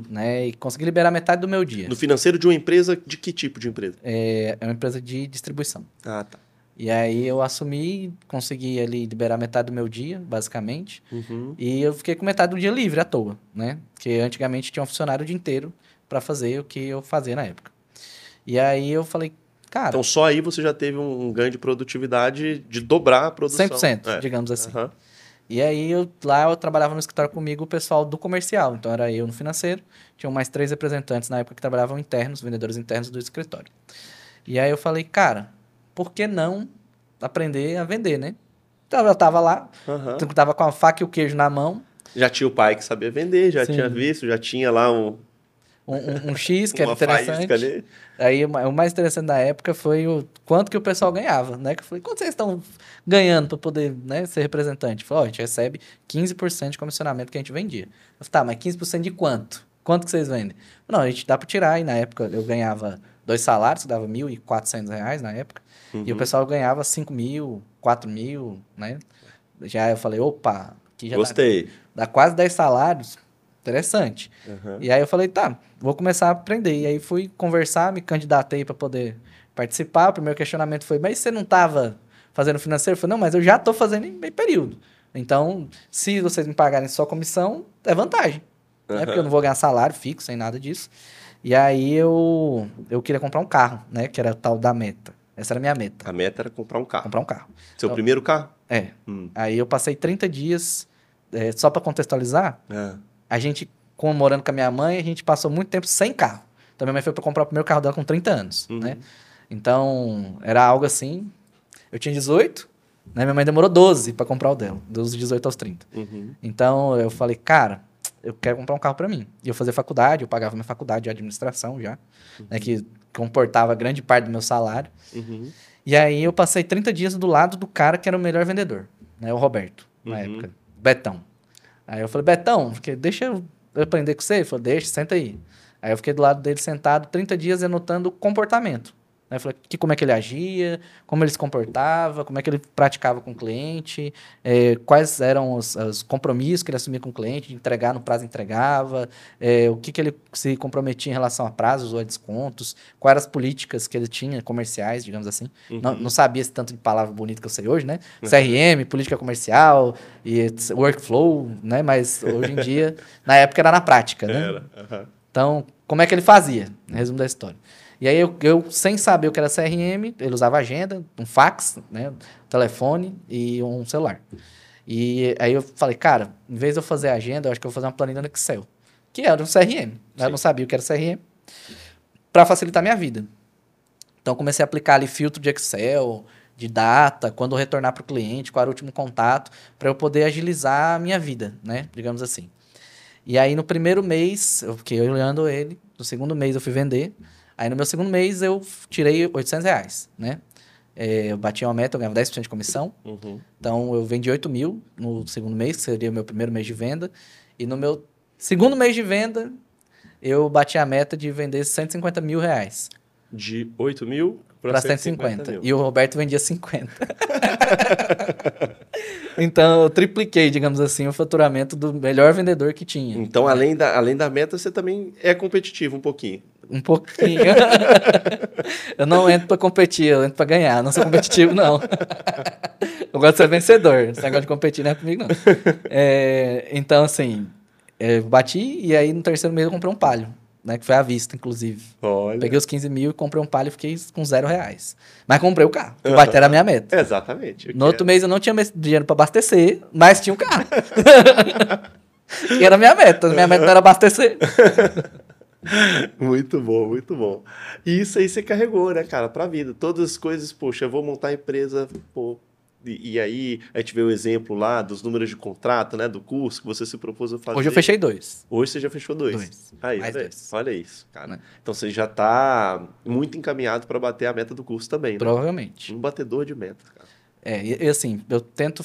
né? E consegui liberar metade do meu dia. No financeiro de uma empresa, de que tipo de empresa? É uma empresa de distribuição. Ah, tá. E aí eu assumi, consegui ali liberar metade do meu dia, basicamente. E eu fiquei com metade do dia livre à toa, né? Porque antigamente tinha um funcionário o dia inteiro para fazer o que eu fazia na época. E aí eu falei, cara... Então só aí você já teve um ganho de produtividade de dobrar a produção. 100%, digamos assim. E aí lá eu trabalhava no escritório comigo o pessoal do comercial. Então era eu no financeiro, tinham mais 3 representantes na época que trabalhavam internos, vendedores internos do escritório. E aí eu falei, cara, por que não aprender a vender, né? Então eu tava lá, tava com a faca e o queijo na mão. Já tinha o pai que sabia vender, já tinha visto, já tinha lá um X que era interessante. Aí o mais interessante da época foi o quanto que o pessoal ganhava, né? Que eu falei, quanto vocês estão ganhando para poder, né, ser representante? Falei, a gente recebe 15% de comissionamento que a gente vendia. Eu falei, tá, mas 15% de quanto? Quanto que vocês vendem? Não, a gente dá para tirar. E na época eu ganhava 2 salários, que dava R$ 1.400 na época. E o pessoal ganhava 5 mil, 4 mil, né? Já eu falei, opa, aqui já gostei. Dá quase 10 salários. Interessante. E aí eu falei, tá, vou começar a aprender. E aí fui conversar, me candidatei para poder participar. O primeiro questionamento foi, mas você não estava fazendo financeiro? Eu falei, não, mas eu já estou fazendo em meio período. Então, se vocês me pagarem só comissão, é vantagem. Né? Porque eu não vou ganhar salário fixo, sem nada disso. E aí eu queria comprar um carro, né? Que era tal da meta. Essa era a minha meta. A meta era comprar um carro. Comprar um carro. Seu primeiro carro? É. Aí eu passei 30 dias, só para contextualizar, a gente, morando com a minha mãe, a gente passou muito tempo sem carro. Então, minha mãe foi para comprar o primeiro carro dela com 30 anos, né? Então, era algo assim... Eu tinha 18, né? Minha mãe demorou 12 para comprar o dela, dos 18 aos 30. Então, eu falei, cara, eu quero comprar um carro para mim. E eu fazia faculdade, eu pagava minha faculdade de administração já, né? Que comportava grande parte do meu salário. E aí, eu passei 30 dias do lado do cara que era o melhor vendedor, né? O Roberto, na época. Betão. Aí eu falei, Betão, deixa eu aprender com você? Ele falou, deixa, senta aí. Aí eu fiquei do lado dele sentado 30 dias anotando o comportamento. Aí eu falei, como é que ele agia, como ele se comportava, como é que ele praticava com o cliente, quais eram os compromissos que ele assumia com o cliente, de entregar no prazo entregava, o que ele se comprometia em relação a prazos ou a descontos, quais eram as políticas que ele tinha, comerciais, digamos assim. Não sabia esse tanto de palavra bonita que eu sei hoje, né? CRM, política comercial, e workflow, né? Mas hoje em dia, na época era na prática, né? Então, como é que ele fazia? Resumo da história. E aí eu sem saber o que era CRM, ele usava agenda, um fax, né, telefone e um celular. E aí eu falei, cara, em vez de eu fazer agenda, eu acho que eu vou fazer uma planilha no Excel, que era um CRM. Eu não sabia o que era CRM, para facilitar a minha vida. Então comecei a aplicar ali filtro de Excel, de data, quando eu retornar para o cliente, qual era o último contato, para eu poder agilizar a minha vida, né, digamos assim. E aí no primeiro mês, eu fiquei olhando ele, no segundo mês eu fui vender. Aí no meu segundo mês eu tirei R$800, né? Eu bati uma meta, eu ganhava 10% de comissão. Então eu vendi 8 mil no segundo mês, que seria o meu primeiro mês de venda. E no meu segundo mês de venda, eu bati a meta de vender R$150 mil. De 8 mil para 150 mil. E o Roberto vendia 50. Então eu tripliquei, digamos assim, o faturamento do melhor vendedor que tinha. Então, além da meta, você também é competitivo um pouquinho. Um pouquinho. Eu não entro para competir, eu entro para ganhar. Não sou competitivo, não. Eu gosto de ser vencedor. Esse negócio de competir não é comigo, não. Então, assim, eu bati e aí no terceiro mês eu comprei um Palio, né? Que foi à vista, inclusive. Olha. Peguei os 15 mil e comprei um Palio e fiquei com R$0. Mas comprei o carro. O bater era a minha meta. Exatamente. No outro mês eu não tinha dinheiro para abastecer, mas tinha um carro. E era a minha meta. Minha meta não era abastecer. Muito bom, muito bom. E isso aí você carregou, né, cara, pra vida. Todas as coisas, poxa, eu vou montar a empresa, pô. E aí, a gente vê o exemplo lá dos números de contrato, né, do curso que você se propôs a fazer. Hoje eu fechei 2. Hoje você já fechou 2. 2. Aí, mais 2. Olha isso, cara. Então você já tá muito encaminhado para bater a meta do curso também, né? Provavelmente. Um batedor de metas, cara. E assim, eu tento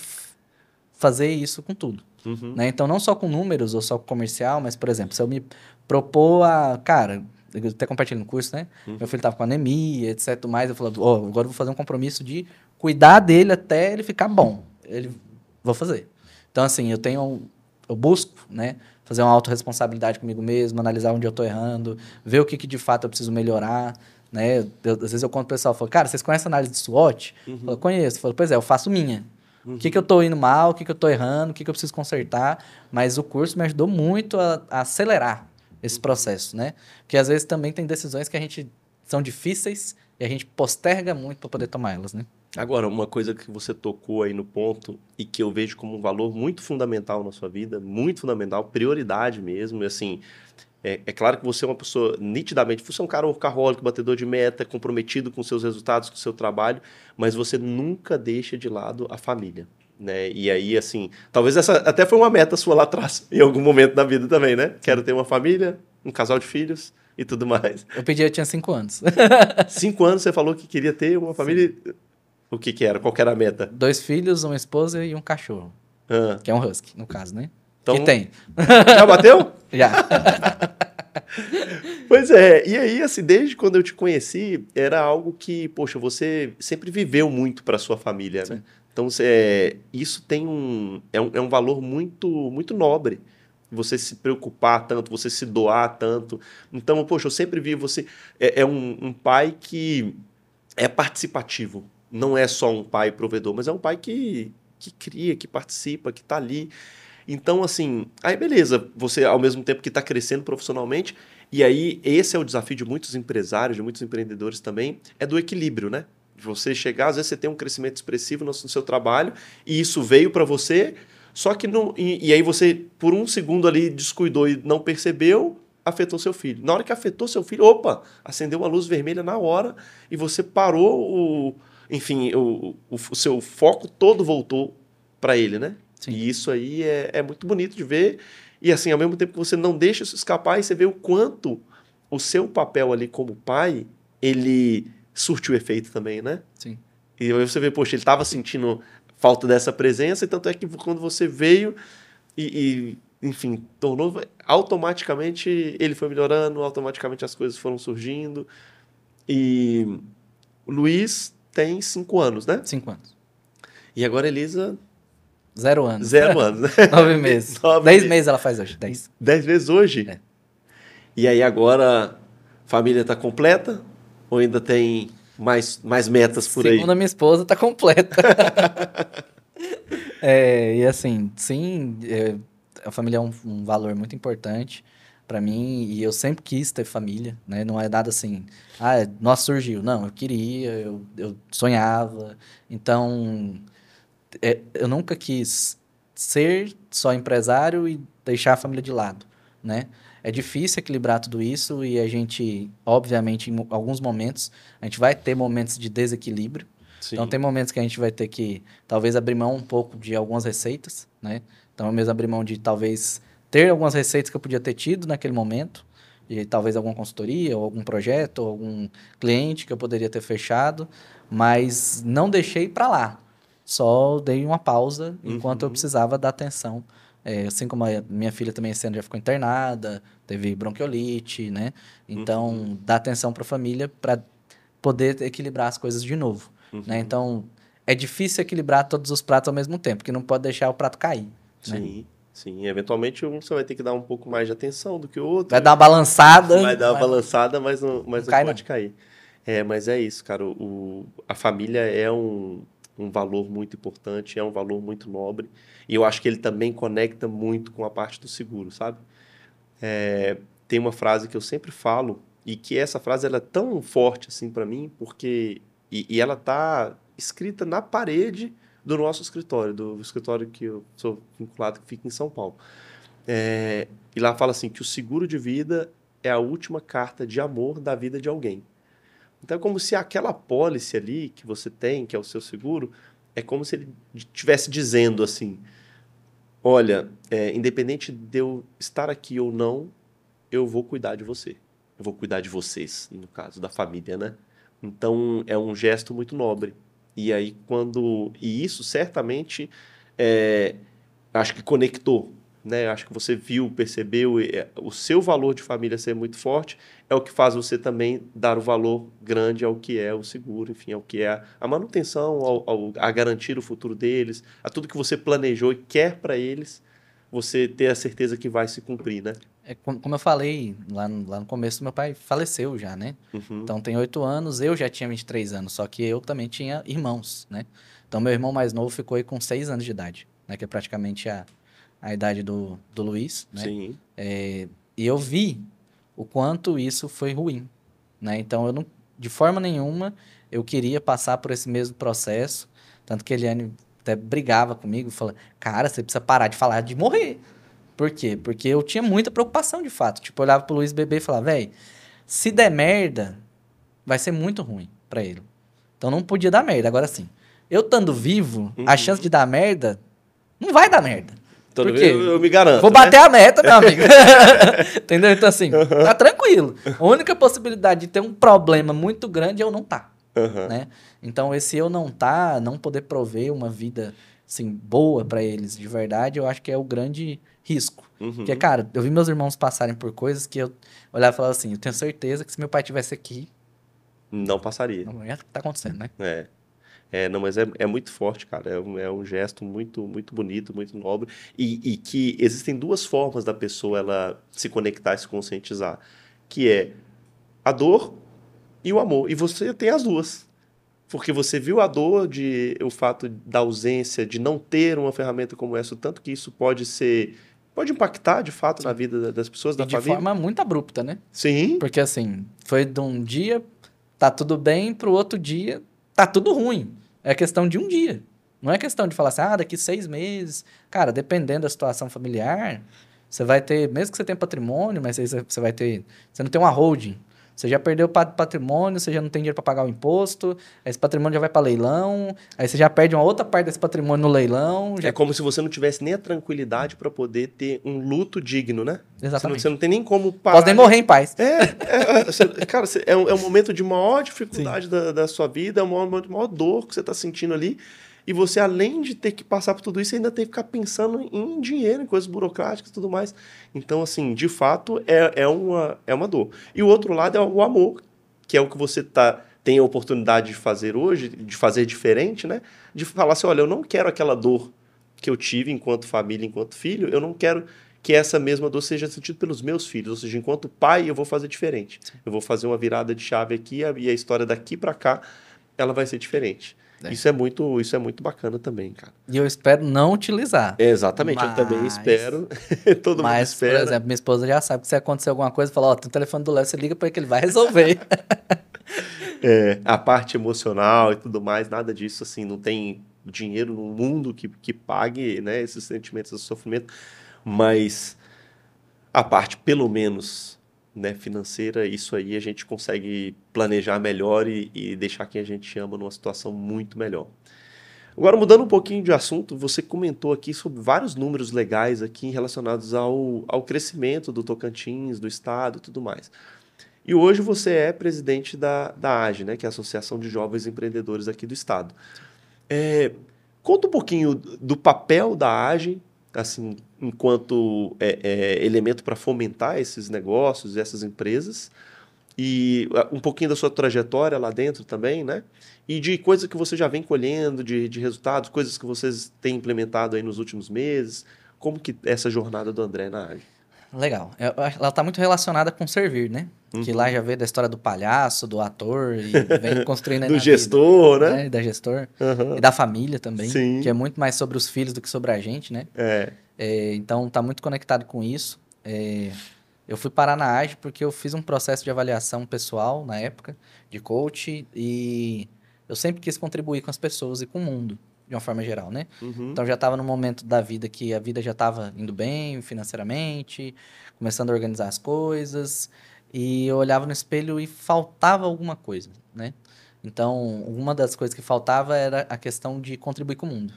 fazer isso com tudo. Uhum. Né? Então, não só com números ou só com comercial, mas, por exemplo, se eu me propor a... Cara, eu até compartilhei no curso, né? Meu filho tava com anemia, etc. Mais, eu falei, ó, agora eu vou fazer um compromisso de cuidar dele até ele ficar bom. Vou fazer. Então, assim, eu busco, né? Fazer uma autorresponsabilidade comigo mesmo, analisar onde eu tô errando, ver o que de fato eu preciso melhorar, né? Às vezes eu conto pro pessoal, falo, cara, vocês conhecem a análise de SWOT? Eu falo, conheço. Eu falo, pois é, eu faço minha. O que eu tô indo mal, o que eu tô errando, o que eu preciso consertar, mas o curso me ajudou muito a acelerar esse processo, né? Porque às vezes também tem decisões que a gente são difíceis e a gente posterga muito para poder tomar elas, né? Agora, uma coisa que você tocou aí no ponto e que eu vejo como um valor muito fundamental na sua vida, muito fundamental, prioridade mesmo, e assim, é claro que você é uma pessoa nitidamente, você é um cara workaholic, batedor de meta, comprometido com seus resultados, com o seu trabalho, mas você nunca deixa de lado a família, né? E aí, assim, talvez essa até foi uma meta sua lá atrás, em algum momento da vida também, né? Quero ter uma família, um casal de filhos e tudo mais. Eu tinha 5 anos. 5 anos você falou que queria ter uma Sim. família. O que que era? Qual que era a meta? 2 filhos, uma esposa e um cachorro. Ah, Que é um husky, no caso, né? Que então, tem. já bateu? Já. Pois é, e aí, assim, desde quando eu te conheci, era algo que, poxa, você sempre viveu muito para sua família, né? Sim. Então, isso tem um valor muito, muito nobre. Você se preocupar tanto, você se doar tanto. Então, poxa, eu sempre vi você. É um pai que é participativo. Não é só um pai provedor, mas é um pai que cria, que participa, que está ali. Então, assim, aí beleza, você ao mesmo tempo que está crescendo profissionalmente, e aí esse é o desafio de muitos empresários, de muitos empreendedores também, é do equilíbrio, né? De você chegar, às vezes você tem um crescimento expressivo no seu trabalho, e isso veio para você, só que não. E aí você, por um segundo ali, descuidou e não percebeu, afetou seu filho. Na hora que afetou seu filho, opa, acendeu uma luz vermelha na hora, e você parou enfim, o seu foco todo voltou para ele, né? Sim. E isso aí é muito bonito de ver. E assim, ao mesmo tempo que você não deixa isso escapar, e você vê o quanto o seu papel ali como pai, ele surtiu efeito também, né? Sim. E aí você vê, poxa, ele estava sentindo falta dessa presença, e tanto é que quando você veio enfim, tornou, automaticamente ele foi melhorando, automaticamente as coisas foram surgindo. E o Luiz tem 5 anos, né? 5 anos. E agora a Elisa, 0 anos. 0 anos, né? 9 meses. 9 10 meses. meses ela faz hoje. 10. 10 vezes hoje? É. E aí agora a família está completa? Ou ainda tem mais metas por aí? Segundo a minha esposa, tá completa. E assim, sim, a família é um valor muito importante para mim e eu sempre quis ter família, né? Não é nada assim, nossa, surgiu. Não, eu queria, eu sonhava. Então, eu nunca quis ser só empresário e deixar a família de lado, né? É difícil equilibrar tudo isso e a gente, obviamente, em alguns momentos, a gente vai ter momentos de desequilíbrio. Então, Sim. tem momentos que a gente vai ter que, talvez, abrir mão um pouco de algumas receitas, né? Então, eu mesmo abrir mão de, talvez, ter algumas receitas que eu podia ter tido naquele momento, de talvez alguma consultoria, ou algum projeto, ou algum cliente que eu poderia ter fechado, mas não deixei para lá. Só dei uma pausa enquanto eu precisava dar atenção. Assim como a minha filha também esse ano já ficou internada, teve bronquiolite, né? Então, dar atenção para a família para poder equilibrar as coisas de novo, né? Então, é difícil equilibrar todos os pratos ao mesmo tempo, porque não pode deixar o prato cair, né? Sim, sim. Eventualmente um você vai ter que dar um pouco mais de atenção do que o outro. Vai dar uma balançada. Vai dar uma mas balançada, mas não cai, pode não. cair. Mas é isso, cara. A família é um valor muito importante, é um valor muito nobre. E eu acho que ele também conecta muito com a parte do seguro, sabe? Tem uma frase que eu sempre falo, e que essa frase ela é tão forte assim para mim, porque. E ela tá escrita na parede do nosso escritório, do escritório que eu sou vinculado, que fica em São Paulo. E lá fala assim: que o seguro de vida é a última carta de amor da vida de alguém. Então é como se aquela apólice ali que você tem, que é o seu seguro, é como se ele estivesse dizendo assim: olha, independente de eu estar aqui ou não, eu vou cuidar de você. Eu vou cuidar de vocês, no caso da família, né? Então é um gesto muito nobre. E aí E isso certamente é, acho que conectou, né? Acho que você viu, percebeu, o seu valor de família ser muito forte é o que faz você também dar o valor grande ao que é o seguro, enfim, ao que é a manutenção, a garantir o futuro deles, a tudo que você planejou e quer para eles, você ter a certeza que vai se cumprir, né? Como eu falei lá no começo, meu pai faleceu já, né? Uhum. Então tem 8 anos, eu já tinha 23 anos, só que eu também tinha irmãos, né? Então meu irmão mais novo ficou aí com 6 anos de idade, né? Que é praticamente a idade do Luiz, né? Sim. E eu vi o quanto isso foi ruim, né? Então eu não, de forma nenhuma, eu queria passar por esse mesmo processo, tanto que Eliane até brigava comigo, falando, cara, você precisa parar de falar de morrer. Por quê? Porque eu tinha muita preocupação, de fato. Tipo, eu olhava pro Luiz bebê e falava, velho, se der merda, vai ser muito ruim pra ele. Então não podia dar merda. Agora sim, eu estando vivo, a chance de dar merda não vai dar merda. Então, Por quê? eu me garanto. Vou bater né? a meta, meu amigo. Entendeu? Então, assim, tá tranquilo. A única possibilidade de ter um problema muito grande é eu não tá, Uhum. né? Então, esse eu não tá, não poder prover uma vida, assim, boa pra eles, de verdade, eu acho que é o grande risco. Uhum. Porque, cara, eu vi meus irmãos passarem por coisas que eu olhava e falava assim, eu tenho certeza que se meu pai tivesse aqui, Não passaria. não ia estar acontecendo, né? Não, mas é muito forte, cara. É um gesto muito, muito bonito, muito nobre. E que existem duas formas da pessoa ela se conectar e se conscientizar, que é a dor e o amor. E você tem as duas. Porque você viu a dor de o fato da ausência, de não ter uma ferramenta como essa, o tanto que isso pode impactar de fato na Sim. vida das pessoas, E da de família. forma muito abrupta, né? Sim. Porque, assim, foi de um dia, tá tudo bem, pro outro dia, tá tudo ruim. É questão de um dia. Não é questão de falar assim, daqui 6 meses. Cara, dependendo da situação familiar, você vai ter, mesmo que você tenha patrimônio, mas aí você vai ter, você não tem uma holding. Você já perdeu o patrimônio, você já não tem dinheiro para pagar o imposto, aí esse patrimônio já vai para leilão, aí você já perde uma outra parte desse patrimônio no leilão. É como se você não tivesse nem a tranquilidade para poder ter um luto digno, né? Exatamente. Você não tem nem como parar. Posso nem morrer em paz. Cara, é um momento de maior dificuldade da sua vida, é um momento de maior dor que você está sentindo ali. E você, além de ter que passar por tudo isso, ainda tem que ficar pensando em dinheiro, em coisas burocráticas e tudo mais. Então, assim, de fato, é uma dor. E o outro lado é o amor, que é o que você tem a oportunidade de fazer hoje, de fazer diferente, né? De falar assim, olha, eu não quero aquela dor que eu tive enquanto família, enquanto filho, eu não quero que essa mesma dor seja sentida pelos meus filhos. Ou seja, enquanto pai, eu vou fazer diferente. Eu vou fazer uma virada de chave aqui e a história daqui para cá, ela vai ser diferente. Isso é muito bacana também, cara. E eu espero não utilizar. Exatamente, eu também espero. Todo mundo espera. Por exemplo, minha esposa já sabe que se acontecer alguma coisa, fala, tem o telefone do Léo, você liga para ele que ele vai resolver. A parte emocional e tudo mais, nada disso, assim, não tem dinheiro no mundo que pague, né, esses sentimentos, esse sofrimento, mas a parte, pelo menos, né, financeira, isso aí a gente consegue planejar melhor e deixar quem a gente ama numa situação muito melhor. Agora, mudando um pouquinho de assunto, você comentou aqui sobre vários números legais aqui relacionados ao crescimento do Tocantins, do estado e tudo mais. E hoje você é presidente da AGE, né, que é a Associação de Jovens Empreendedores aqui do estado. Conta um pouquinho do papel da AGE, assim, enquanto elemento para fomentar esses negócios, essas empresas, e um pouquinho da sua trajetória lá dentro também, né? E de coisas que você já vem colhendo, de resultados, coisas que vocês têm implementado aí nos últimos meses. Como que é essa jornada do André na AGE? Legal. Ela está muito relacionada com servir, né? Que lá já veio da história do palhaço, do ator, e vem construindo aí do na gestor, vida, né? Da gestor. Uhum. E da família também, Sim. que é muito mais sobre os filhos do que sobre a gente, né? Então, tá muito conectado com isso. Eu fui parar na AGE porque eu fiz um processo de avaliação pessoal na época, de coach, e eu sempre quis contribuir com as pessoas e com o mundo, de uma forma geral, né? Uhum. Então, já estava no momento da vida que a vida já estava indo bem financeiramente, começando a organizar as coisas, e eu olhava no espelho e faltava alguma coisa, né? Então, uma das coisas que faltava era a questão de contribuir com o mundo,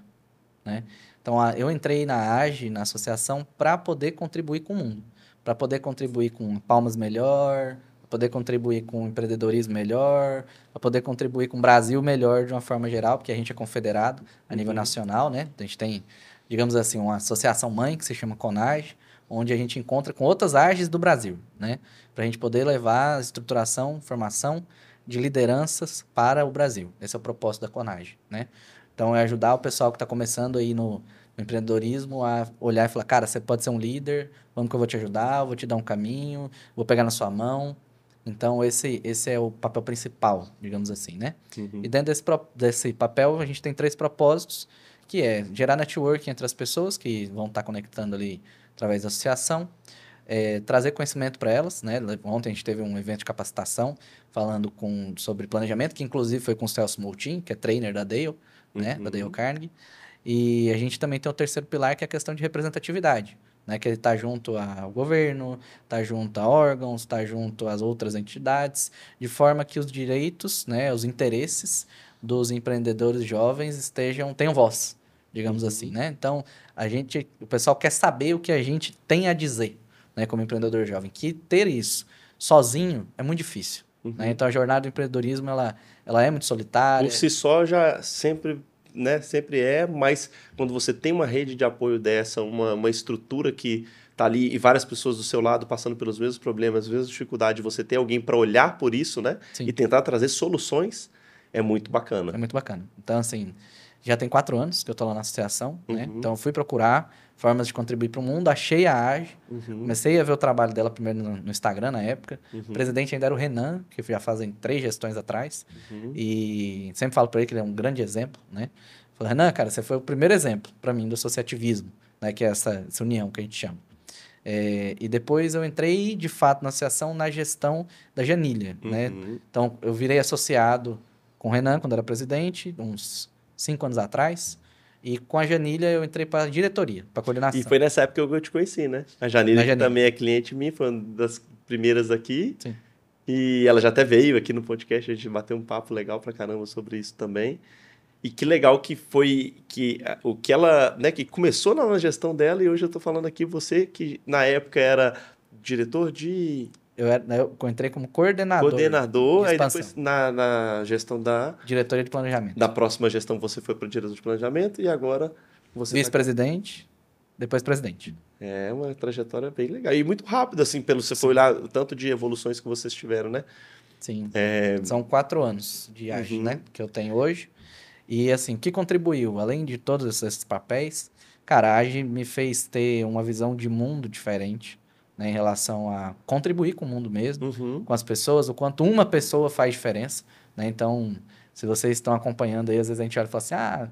né? Então, eu entrei na AGE, na associação, para poder contribuir com o mundo, para poder contribuir com Palmas melhor, para poder contribuir com empreendedorismo melhor, para poder contribuir com o Brasil melhor de uma forma geral, porque a gente é confederado a nível nacional, né? A gente tem digamos assim, uma associação mãe que se chama CONAGE, onde a gente encontra com outras AGEs do Brasil, né? Para a gente poder levar a estruturação, formação de lideranças para o Brasil. Esse é o propósito da CONAGE, né? Então, é ajudar o pessoal que está começando aí no empreendedorismo a olhar e falar, cara, você pode ser um líder, vamos que eu vou te ajudar, eu vou te dar um caminho, vou pegar na sua mão. Então, esse é o papel principal, digamos assim, né? E dentro desse papel, a gente tem 3 propósitos, que é gerar networking entre as pessoas que vão estar conectando ali através da associação, trazer conhecimento para elas, né? Ontem a gente teve um evento de capacitação falando sobre planejamento, que inclusive foi com o Celso Moutin, que é trainer da Dale, né? Da Dale Carnegie. E a gente também tem o terceiro pilar, que é a questão de representatividade, né? Que ele está junto ao governo, está junto a órgãos, está junto às outras entidades, de forma que os direitos, né? Os interesses dos empreendedores jovens tenham voz, digamos assim, né? Então, o pessoal quer saber o que a gente tem a dizer, né? Como empreendedor jovem, que ter isso sozinho é muito difícil, né? Então, a jornada do empreendedorismo, ela é muito solitária. Por si só, já sempre, né, sempre é, mas quando você tem uma rede de apoio dessa, uma estrutura que tá ali e várias pessoas do seu lado passando pelos mesmos problemas, as mesmas dificuldades, você ter alguém para olhar por isso, né? Sim. E tentar trazer soluções, é muito bacana. É muito bacana. Então, assim, já tem 4 anos que eu estou lá na associação, né? Então, eu fui procurar formas de contribuir para o mundo, achei a AGE, comecei a ver o trabalho dela primeiro no Instagram, na época. O presidente ainda era o Renan, que já fazem 3 gestões atrás. E sempre falo para ele que ele é um grande exemplo, né? Falei, Renan, cara, você foi o primeiro exemplo para mim do associativismo, né? Que é essa união que a gente chama. E depois eu entrei, de fato, na associação, na gestão da Janilha, né? Então, eu virei associado com o Renan, quando era presidente, uns 5 anos atrás. E com a Janilha, eu entrei para a diretoria, para coordenação. E foi nessa época que eu te conheci, né? A Janilha, que também é cliente minha, foi uma das primeiras aqui. Sim. E ela já até veio aqui no podcast, a gente bateu um papo legal pra caramba sobre isso também. E que legal que foi o que ela, né, que começou na gestão dela, e hoje eu tô falando aqui, você que na época era diretor de... Eu entrei como coordenador de aí expansão. depois na gestão da... Diretoria de planejamento. Da próxima gestão você foi para o diretor de planejamento e agora você... Vice-presidente, depois presidente. É uma trajetória bem legal. E muito rápida, assim, você for olhar o tanto de evoluções que vocês tiveram, né? Sim. São 4 anos de AGE, né? Que eu tenho hoje. E, assim, o que contribuiu? Além de todos esses papéis, cara, a AGE me fez ter uma visão de mundo diferente, né? Em relação a contribuir com o mundo mesmo, com as pessoas, o quanto uma pessoa faz diferença, né? Então, se vocês estão acompanhando aí, às vezes a gente olha e fala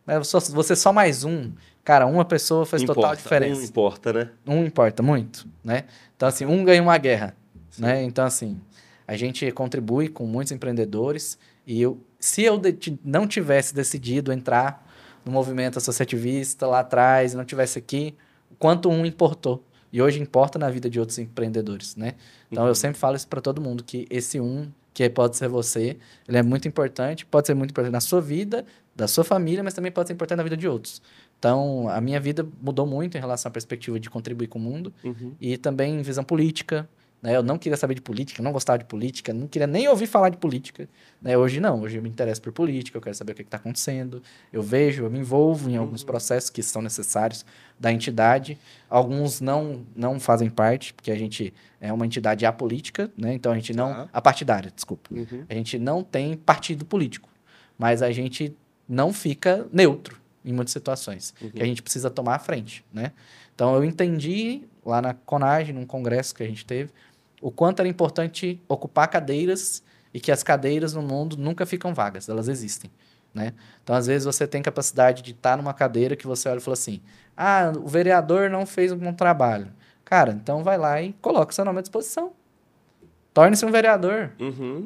assim, você só mais um. Cara, uma pessoa faz total diferença. Um importa, né? Um importa muito, né? Então, assim, um ganha uma guerra, né? Então, assim, a gente contribui com muitos empreendedores e se eu não tivesse decidido entrar no movimento associativista lá atrás, não tivesse aqui, o quanto um importou. E hoje importa na vida de outros empreendedores, né? Então, eu sempre falo isso para todo mundo, que esse que pode ser você, ele é muito importante, pode ser muito importante na sua vida, da sua família, mas também pode ser importante na vida de outros. Então, a minha vida mudou muito em relação à perspectiva de contribuir com o mundo e também visão política, né? Eu não queria saber de política, não gostava de política, não queria nem ouvir falar de política, né? Hoje não, hoje eu me interesso por política, eu quero saber o que está acontecendo, eu me envolvo em alguns processos que são necessários da entidade, alguns não fazem parte, porque a gente é uma entidade apolítica, né? Então a gente não... Apartidária, desculpa. A gente não tem partido político, mas a gente não fica neutro em muitas situações, que a gente precisa tomar à frente, né? Então, eu entendi lá na CONAGE, num congresso que a gente teve, o quanto era importante ocupar cadeiras e que as cadeiras no mundo nunca ficam vagas, elas existem, né? Então, às vezes, você tem capacidade de estar numa cadeira que você olha e fala assim, o vereador não fez um bom trabalho. Cara, então vai lá e coloca seu nome à disposição. Torne-se um vereador,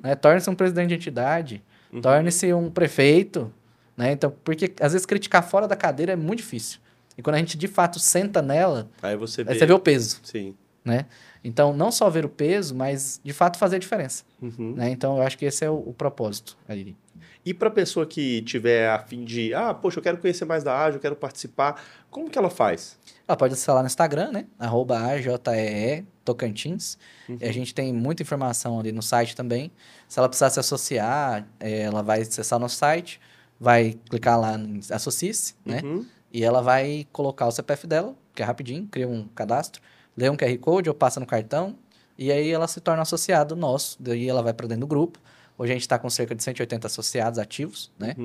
né? Torne-se um presidente de entidade, torne-se um prefeito, né? Então, porque às vezes criticar fora da cadeira é muito difícil. E quando a gente de fato senta nela, aí você vê o peso. Sim. Né? Então, não só ver o peso, mas de fato fazer a diferença. Né? Então, eu acho que esse é o propósito, Ariri. E para a pessoa que tiver a fim de, poxa, eu quero conhecer mais da AGE, eu quero participar, como que ela faz? Ela pode acessar lá no Instagram, né? @AJEE Tocantins. A gente tem muita informação ali no site também. Se ela precisar se associar, ela vai acessar o nosso site, vai clicar lá em Associe-se, né? E ela vai colocar o CPF dela, que é rapidinho, cria um cadastro, lê um QR Code ou passa no cartão, e aí ela se torna associado nosso. Daí ela vai para dentro do grupo. Hoje a gente está com cerca de 180 associados ativos, né?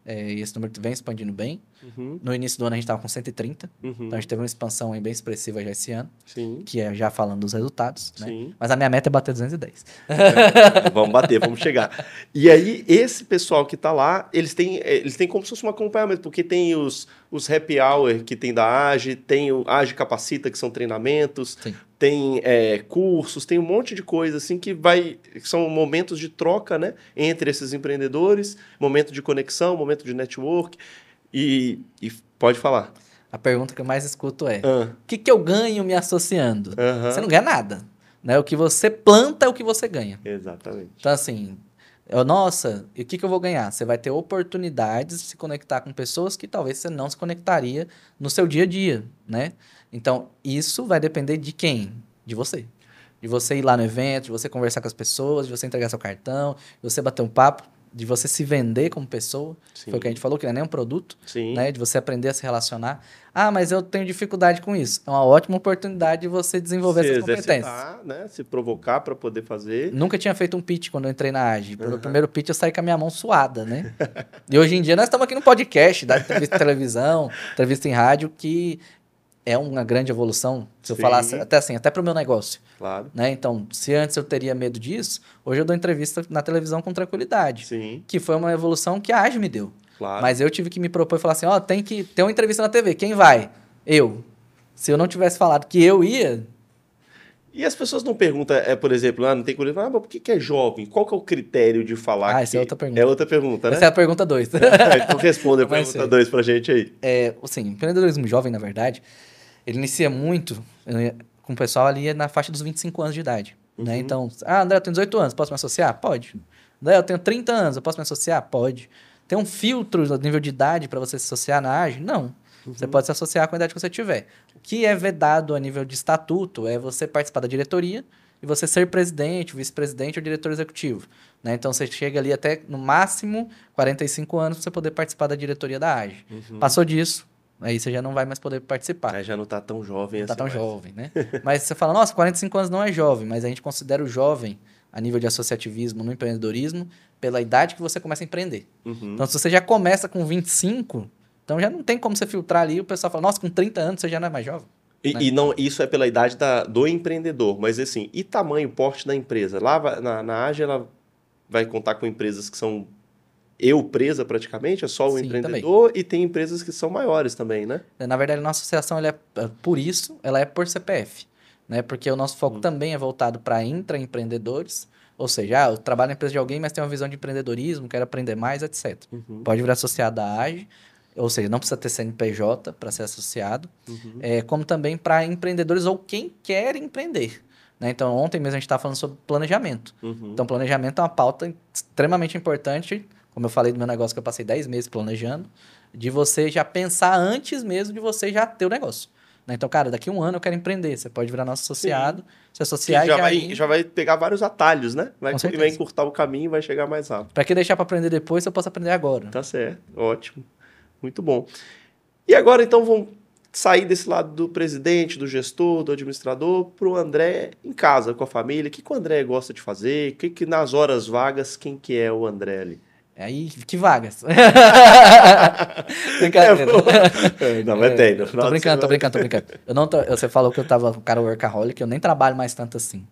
E esse número vem expandindo bem. No início do ano a gente estava com 130. Então a gente teve uma expansão aí bem expressiva já esse ano. Sim. Que é já falando dos resultados, né? Sim. Mas a minha meta é bater 210. Vamos bater, vamos chegar. E aí, esse pessoal que está lá, eles têm como se fosse um acompanhamento, porque tem os happy hour que tem da AGE, tem o AGE Capacita, que são treinamentos, Sim. tem cursos, tem um monte de coisa assim que são momentos de troca, né, entre esses empreendedores, momento de conexão, momento de network, e pode falar. A pergunta que eu mais escuto é, o que eu ganho me associando? Você não ganha nada, né? O que você planta é o que você ganha. Exatamente. Então, assim, nossa, e o que eu vou ganhar? Você vai ter oportunidades de se conectar com pessoas que talvez você não se conectaria no seu dia a dia, né? Então, isso vai depender de quem? De você. De você ir lá no evento, de você conversar com as pessoas, de você entregar seu cartão, de você bater um papo, de você se vender como pessoa. Sim. Foi o que a gente falou, que não é nem um produto. Sim. Né? De você aprender a se relacionar. Ah, mas eu tenho dificuldade com isso. É uma ótima oportunidade de você desenvolver essas competências. Né? Se provocar para poder fazer. Nunca tinha feito um pitch quando eu entrei na AGE. Pelo primeiro pitch eu saí com a minha mão suada, né? E hoje em dia nós estamos aqui no podcast, da entrevista em televisão, entrevista em rádio, que é uma grande evolução, se eu falasse até para o meu negócio. Claro. Né? Então, se antes eu teria medo disso, hoje eu dou entrevista na televisão com tranquilidade. Sim. Que foi uma evolução que a AGE me deu. Claro. Mas eu tive que me propor e falar assim, tem que ter uma entrevista na TV, quem vai? Eu. Se eu não tivesse falado que eu ia... E as pessoas não perguntam, por exemplo, não tem curiosidade, mas por que é jovem? Qual que é o critério de falar que... essa é outra pergunta. É outra pergunta, né? Essa é a pergunta 2. Então responda a pergunta 2 pra gente aí. Assim, empreendedorismo jovem, na verdade, ele inicia muito com o pessoal ali na faixa dos 25 anos de idade. Né? Então, André, eu tenho 18 anos, posso me associar? Pode. André, eu tenho 30 anos, eu posso me associar? Pode. Tem um filtro no nível de idade para você se associar na AGE? Não. Você pode se associar com a idade que você tiver. O que é vedado a nível de estatuto é você participar da diretoria e você ser presidente, vice-presidente ou diretor executivo. Né? Então, você chega ali até, no máximo, 45 anos para você poder participar da diretoria da AGE. Passou disso, aí você já não vai mais poder participar. Aí já não está tão jovem não assim. Não está tão jovem, né? Mas você fala, nossa, 45 anos não é jovem, mas a gente considera o jovem a nível de associativismo no empreendedorismo pela idade que você começa a empreender. Então, se você já começa com 25, então já não tem como você filtrar ali, o pessoal fala, nossa, com 30 anos você já não é mais jovem. Né? E não, isso é pela idade do empreendedor, mas assim, e tamanho, porte da empresa? Lá na AGE, ela vai contar com empresas que são presa praticamente, é só o empreendedor, também. E tem empresas que são maiores também, né? Na verdade, a nossa associação, por isso, ela é por CPF, né? Porque o nosso foco também é voltado para intraempreendedores, ou seja, eu trabalho na empresa de alguém, mas tenho uma visão de empreendedorismo, quero aprender mais, etc. Pode virar associado da AGE, ou seja, não precisa ter CNPJ para ser associado, como também para empreendedores ou quem quer empreender. Né? Então, ontem mesmo a gente estava falando sobre planejamento. Então, planejamento é uma pauta extremamente importante, como eu falei do meu negócio que eu passei 10 meses planejando, de você já pensar antes mesmo de você já ter o negócio. Né? Então, cara, daqui a um ano eu quero empreender. Você pode virar nosso associado, se associar e já vai pegar vários atalhos, né? Vai encurtar o caminho e vai chegar mais rápido. Para que deixar para aprender depois se eu posso aprender agora? Tá certo, ótimo. Muito bom. E agora, então, vamos sair desse lado do presidente, do gestor, do administrador, para o André em casa, com a família. O que o André gosta de fazer? O que nas horas vagas, quem que é o André ali? Aí, que vagas? Brincadeira. Não, mas tem. Tô brincando. Você falou que eu tava um cara workaholic, eu nem trabalho mais tanto assim.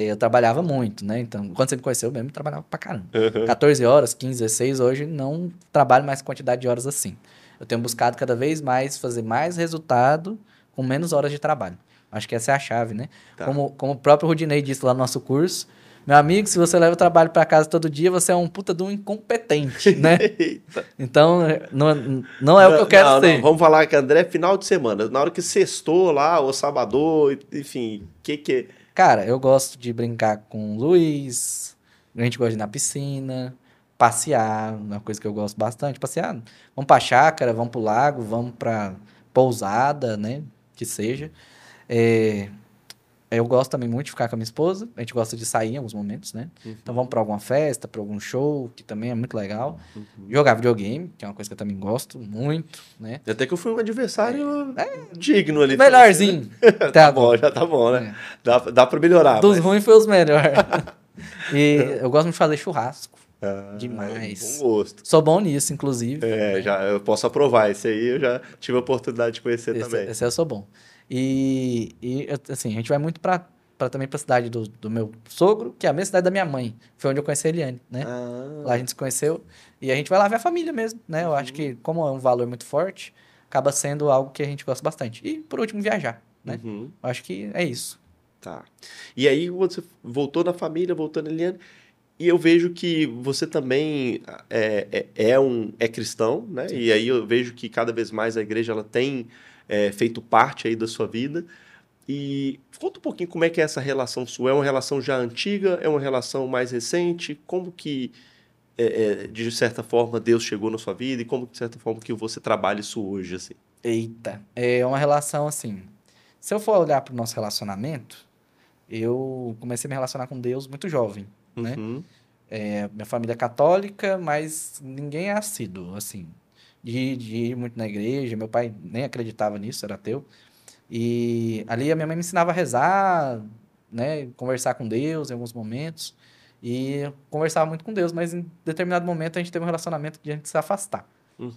Eu trabalhava muito, né? Então, quando você me conheceu, eu mesmo trabalhava pra caramba. 14 horas, 15, 16, hoje não trabalho mais quantidade de horas assim. Eu tenho buscado cada vez mais fazer mais resultado com menos horas de trabalho. Acho que essa é a chave, né? Tá. Como o próprio Rudinei disse lá no nosso curso, meu amigo, se você leva o trabalho para casa todo dia, você é um puta de um incompetente, né? Então, não é o que eu quero ser. Não. Vamos falar que André, final de semana, na hora que sextou lá, ou sábado, enfim, que é? Cara, eu gosto de brincar com o Luiz, a gente gosta de ir na piscina, passear, uma coisa que eu gosto bastante, passear. Vamos pra chácara, vamos pro lago, vamos pra pousada, né? Que seja. Eu gosto também muito de ficar com a minha esposa. A gente gosta de sair em alguns momentos, né? Então vamos pra alguma festa, pra algum show, que também é muito legal. Jogar videogame, que é uma coisa que eu também gosto muito, né? Até que eu fui um adversário digno ali pra você, né? Melhorzinho. Tá Tá bom. bom, já tá bom, né? É. Dá pra melhorar, Dos mas... ruins foi os melhores. E eu gosto muito de fazer churrasco. Bom Demais. gosto. Sou bom nisso, inclusive. Né? Já eu posso aprovar. Esse aí eu já tive a oportunidade de conhecer também. Esse eu sou bom. Assim, a gente vai muito também pra cidade do meu sogro, que é a mesma cidade da minha mãe. Foi onde eu conheci a Eliane, né? Lá a gente se conheceu. E a gente vai lá ver a família mesmo, né? Eu acho que, como é um valor muito forte, acaba sendo algo que a gente gosta bastante. E, por último, viajar, né? Eu acho que é isso. Tá. E aí você voltou na família, voltou na Eliane, e eu vejo que você também é cristão, né? Sim. E aí eu vejo que cada vez mais a igreja ela tem feito parte aí da sua vida. E conta um pouquinho como é que é essa relação sua. É uma relação já antiga? É uma relação mais recente? Como que, de certa forma, Deus chegou na sua vida? E como, de certa forma, que você trabalha isso hoje, assim? Eita. É uma relação assim. Se eu for olhar pro nosso relacionamento, eu comecei a me relacionar com Deus muito jovem, né? Uhum, Minha família é católica, mas ninguém é assíduo, assim, de ir muito na igreja. Meu pai nem acreditava nisso, era ateu. E ali a minha mãe me ensinava a rezar, né, conversar com Deus em alguns momentos. E eu conversava muito com Deus, mas em determinado momento a gente teve um relacionamento de a gente se afastar,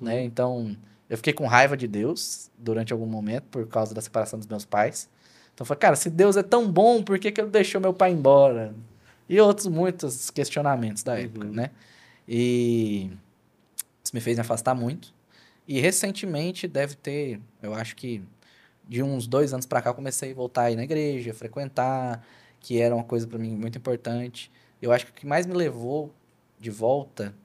né? uhum, Então, eu fiquei com raiva de Deus durante algum momento por causa da separação dos meus pais. Então, eu falei, cara, se Deus é tão bom, por que que ele deixou meu pai embora? E outros muitos questionamentos da época, uhum, né? E isso me fez me afastar muito. E recentemente deve ter, eu acho que de uns 2 anos pra cá, eu comecei a voltar a ir na igreja, frequentar, que era uma coisa pra mim muito importante. Eu acho que o que mais me levou de volta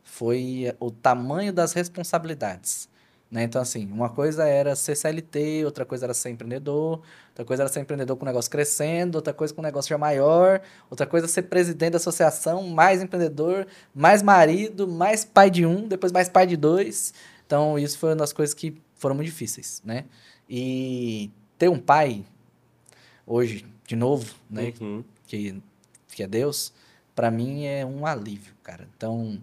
foi o tamanho das responsabilidades, né? Então, assim, uma coisa era ser CLT, outra coisa era ser empreendedor, outra coisa era ser empreendedor com o negócio crescendo, outra coisa com o negócio já maior, outra coisa ser presidente da associação, mais empreendedor, mais marido, mais pai de um, depois mais pai de dois. Então, isso foi uma das coisas que foram muito difíceis, né? E ter um pai, hoje, de novo, né? uhum, Que, que é Deus, pra mim é um alívio, cara. Então,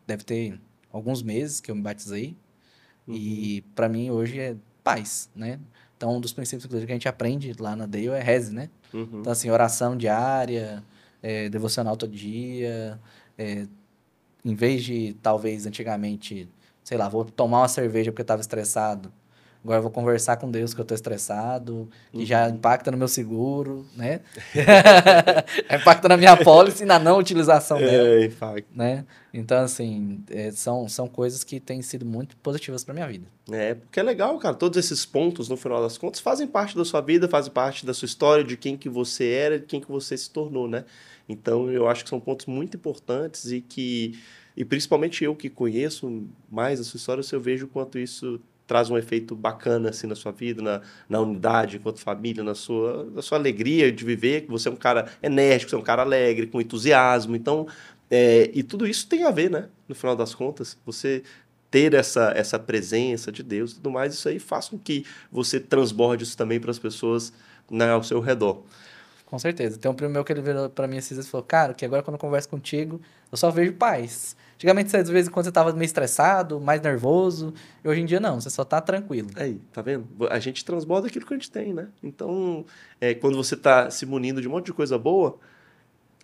deve ter alguns meses que eu me batizei uhum, e para mim hoje é paz, né? Então, um dos princípios inclusive, que a gente aprende lá na Dale é reze, né? uhum. Então, assim, oração diária, devocional todo dia, é, em vez de, talvez, antigamente, sei lá, vou tomar uma cerveja porque eu estava estressado, agora eu vou conversar com Deus que eu estou estressado, que já Uhum. impacta no meu seguro, né? Impacta na minha pólice e na não utilização dela, Impacto. né? Então, assim, são coisas que têm sido muito positivas para minha vida. Porque é legal, cara. Todos esses pontos, no final das contas, fazem parte da sua vida, fazem parte da sua história, de quem que você era, de quem que você se tornou, né? Então, eu acho que são pontos muito importantes e principalmente eu que conheço mais a sua história, eu vejo o quanto isso traz um efeito bacana, assim, na sua vida, na unidade, enquanto família, na sua alegria de viver, que você é um cara enérgico, você é um cara alegre, com entusiasmo. Então, e tudo isso tem a ver, né? No final das contas, você ter essa presença de Deus e tudo mais, isso aí faz com que você transborde isso também para as pessoas, né, ao seu redor. Com certeza. Tem um primo meu que ele virou pra mim esses dias e falou, cara, que agora quando eu converso contigo, eu só vejo paz. Antigamente, às vezes, quando você tava meio estressado, mais nervoso, e hoje em dia não, você só tá tranquilo. Aí, tá vendo? A gente transborda aquilo que a gente tem, né? Então, quando você está se munindo de um monte de coisa boa,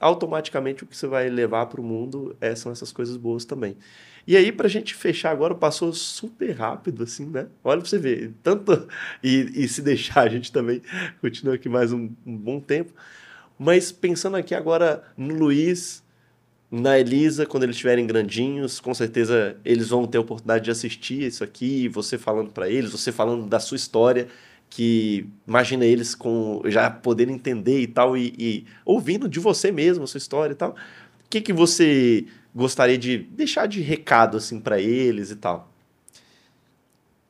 automaticamente o que você vai levar para o mundo são essas coisas boas também. E aí, para a gente fechar agora, passou super rápido, assim, né? Olha para você ver, tanto. E se deixar, a gente também continua aqui mais um bom tempo. Mas pensando aqui agora no Luiz, na Elisa, quando eles estiverem grandinhos, com certeza eles vão ter a oportunidade de assistir isso aqui, você falando para eles, você falando da sua história, que imagina eles com já poderem entender e tal, e ouvindo de você mesmo a sua história e tal. O que que você gostaria de deixar de recado assim para eles e tal?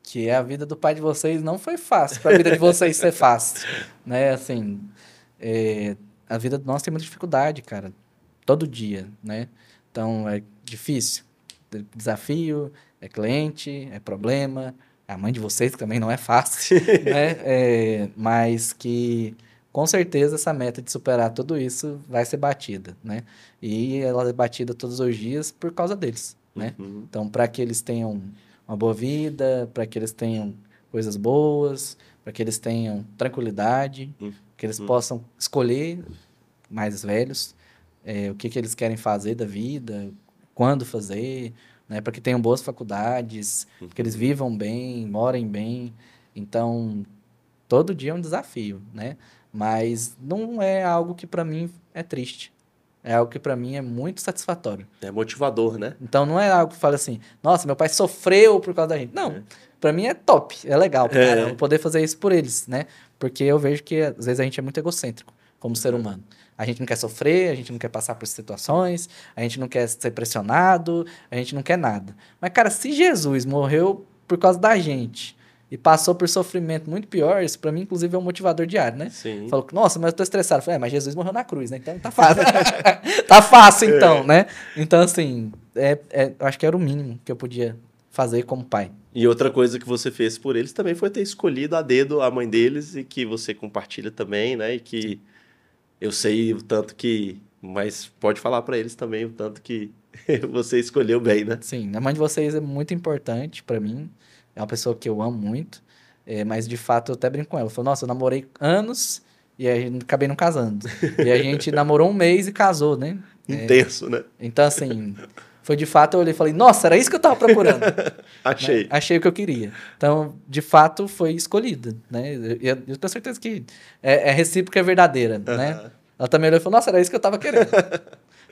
Que a vida do pai de vocês não foi fácil, pra vida de vocês ser fácil, né? Assim, a vida nossa tem muita dificuldade, cara, todo dia, né? Então, é difícil. Desafio, é cliente, é problema, a mãe de vocês, que também não é fácil, né? Mas que com certeza essa meta de superar tudo isso vai ser batida, né? E ela é batida todos os dias por causa deles, né? Uhum. Então, para que eles tenham uma boa vida, para que eles tenham coisas boas, para que eles tenham tranquilidade, que eles possam escolher mais velhos, o que que eles querem fazer da vida, quando fazer, né? Para que tenham boas faculdades, que eles vivam bem, morem bem. Então, todo dia é um desafio, né? Mas não é algo que para mim é triste. É algo que para mim é muito satisfatório. É motivador, né? Então não é algo que fala assim, nossa, meu pai sofreu por causa da gente. Não, para mim é top, é legal pra caramba poder fazer isso por eles, né? Porque eu vejo que às vezes a gente é muito egocêntrico como ser humano. A gente não quer sofrer, a gente não quer passar por situações, a gente não quer ser pressionado, a gente não quer nada. Mas, cara, se Jesus morreu por causa da gente e passou por sofrimento muito pior, isso pra mim, inclusive, é um motivador diário, né? Sim. Falou, nossa, mas eu tô estressado. Falei, mas Jesus morreu na cruz, né? Então tá fácil. Tá fácil, então, né? Então, assim, eu acho que era o mínimo que eu podia fazer como pai. E outra coisa que você fez por eles também foi ter escolhido a dedo a mãe deles e que você compartilha também, né? E que eu sei o tanto que... Mas pode falar para eles também o tanto que você escolheu bem, né? Sim, a mãe de vocês é muito importante pra mim. É uma pessoa que eu amo muito. Mas, de fato, eu até brinco com ela. Eu falo, nossa, eu namorei anos e aí acabei não casando. E a gente namorou um mês e casou, né? Intenso, né? Então, assim, foi de fato, eu olhei e falei, nossa, era isso que eu tava procurando. Achei. Né? Achei o que eu queria. Então, de fato, foi escolhida, né? Eu tenho certeza que é recíproca e verdadeira, né? Ela também olhou e falou, nossa, era isso que eu tava querendo.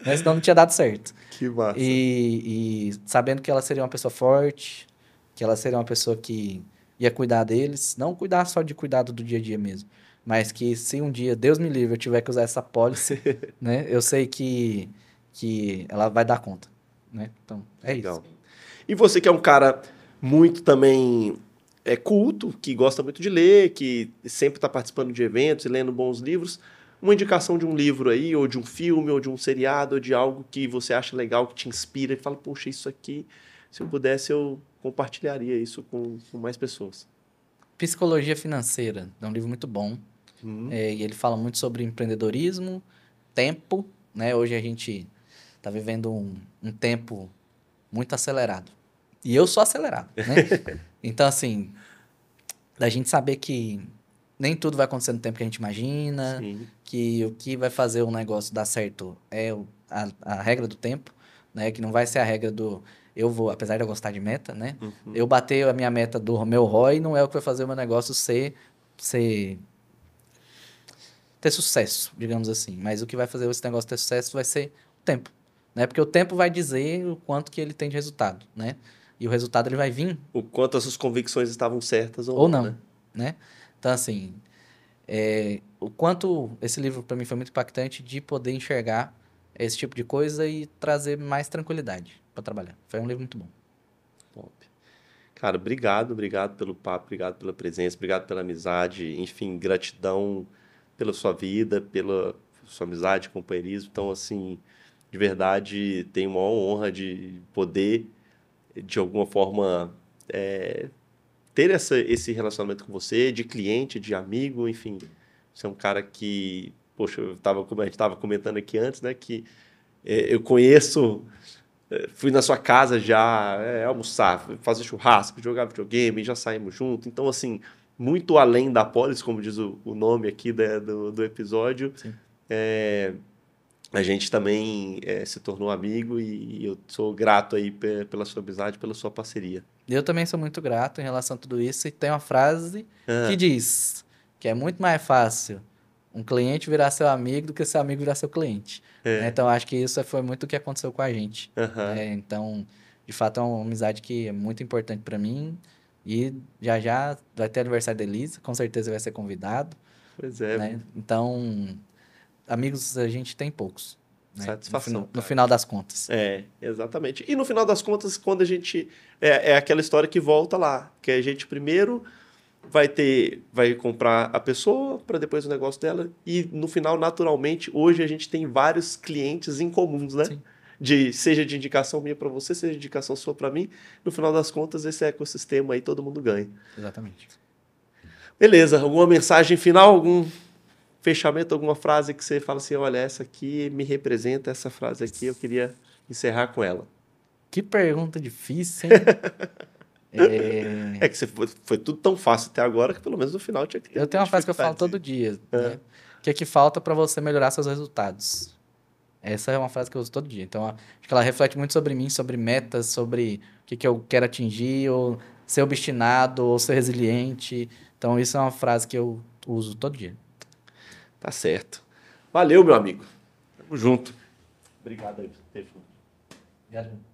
Né? Senão não tinha dado certo. Que massa. E sabendo que ela seria uma pessoa forte, que ela seria uma pessoa que ia cuidar deles, não cuidar só de cuidado do dia a dia mesmo, mas que se um dia, Deus me livre, eu tiver que usar essa pólice, né? Eu sei que ela vai dar conta, né? Então, é Legal. isso. E você que é um cara muito também culto, que gosta muito de ler, que sempre está participando de eventos e lendo bons livros, uma indicação de um livro aí, ou de um filme, ou de um seriado, ou de algo que você acha legal, que te inspira e fala, poxa, isso aqui, se eu pudesse, eu compartilharia isso com mais pessoas. Psicologia Financeira, é um livro muito bom. E ele fala muito sobre empreendedorismo, tempo, né? Hoje a gente está vivendo um tempo muito acelerado. E eu sou acelerado, né? Então, assim, da gente saber que nem tudo vai acontecer no tempo que a gente imagina, Sim. que o que vai fazer um negócio dar certo é a regra do tempo, né? Que não vai ser a regra do eu vou, apesar de eu gostar de meta, né? Eu bater a minha meta do meu ROI não é o que vai fazer o meu negócio ter sucesso, digamos assim. Mas o que vai fazer esse negócio ter sucesso vai ser o tempo, né? Porque o tempo vai dizer o quanto que ele tem de resultado, né? E o resultado ele vai vir O quanto as suas convicções estavam certas ou não, não, né? Então, assim, o quanto esse livro para mim foi muito impactante de poder enxergar esse tipo de coisa e trazer mais tranquilidade para trabalhar. Foi um livro muito bom. Top. Cara, obrigado pelo papo, obrigado pela presença, obrigado pela amizade, enfim, gratidão pela sua vida, pela sua amizade, companheirismo. Então, assim, de verdade, tenho a maior honra de poder, de alguma forma, ter esse relacionamento com você, de cliente, de amigo, enfim. Você é um cara que, poxa, como a gente estava comentando aqui antes, né, que eu conheço. Fui na sua casa já almoçar, fazer churrasco, jogar videogame, já saímos juntos. Então, assim, muito além da polis, como diz o nome aqui do episódio, a gente também se tornou amigo e eu sou grato aí pela sua amizade, pela sua parceria. Eu também sou muito grato em relação a tudo isso e tem uma frase que diz que é muito mais fácil um cliente virar seu amigo do que seu amigo virar seu cliente. Né? Então, acho que isso foi muito o que aconteceu com a gente. Né? Então, de fato, é uma amizade que é muito importante para mim. E já vai ter aniversário da Elisa, com certeza vai ser convidado. Pois é. Né? Então, amigos a gente tem poucos. Né? Satisfação. No final das contas. Exatamente. E no final das contas, quando a gente... É aquela história que volta lá, que a gente primeiro vai comprar a pessoa para depois o negócio dela e no final, naturalmente, hoje a gente tem vários clientes em comuns, né? Sim. seja de indicação minha para você, seja de indicação sua para mim. No final das contas, esse ecossistema aí todo mundo ganha. Exatamente. Beleza, alguma mensagem final, algum fechamento, alguma frase que você fala assim, olha, essa aqui me representa, essa frase aqui eu queria encerrar com ela. Que pergunta difícil, hein? É que foi tudo tão fácil até agora que pelo menos no final tinha que ter. Eu tenho uma frase que eu falo todo dia, né? O que falta para você melhorar seus resultados? Essa é uma frase que eu uso todo dia. Então, acho que ela reflete muito sobre mim, sobre metas, sobre o que eu quero atingir, ou ser obstinado, ou ser resiliente. Então, isso é uma frase que eu uso todo dia. Tá certo. Valeu, meu amigo. Tamo junto. Obrigado aí por ter. Obrigado.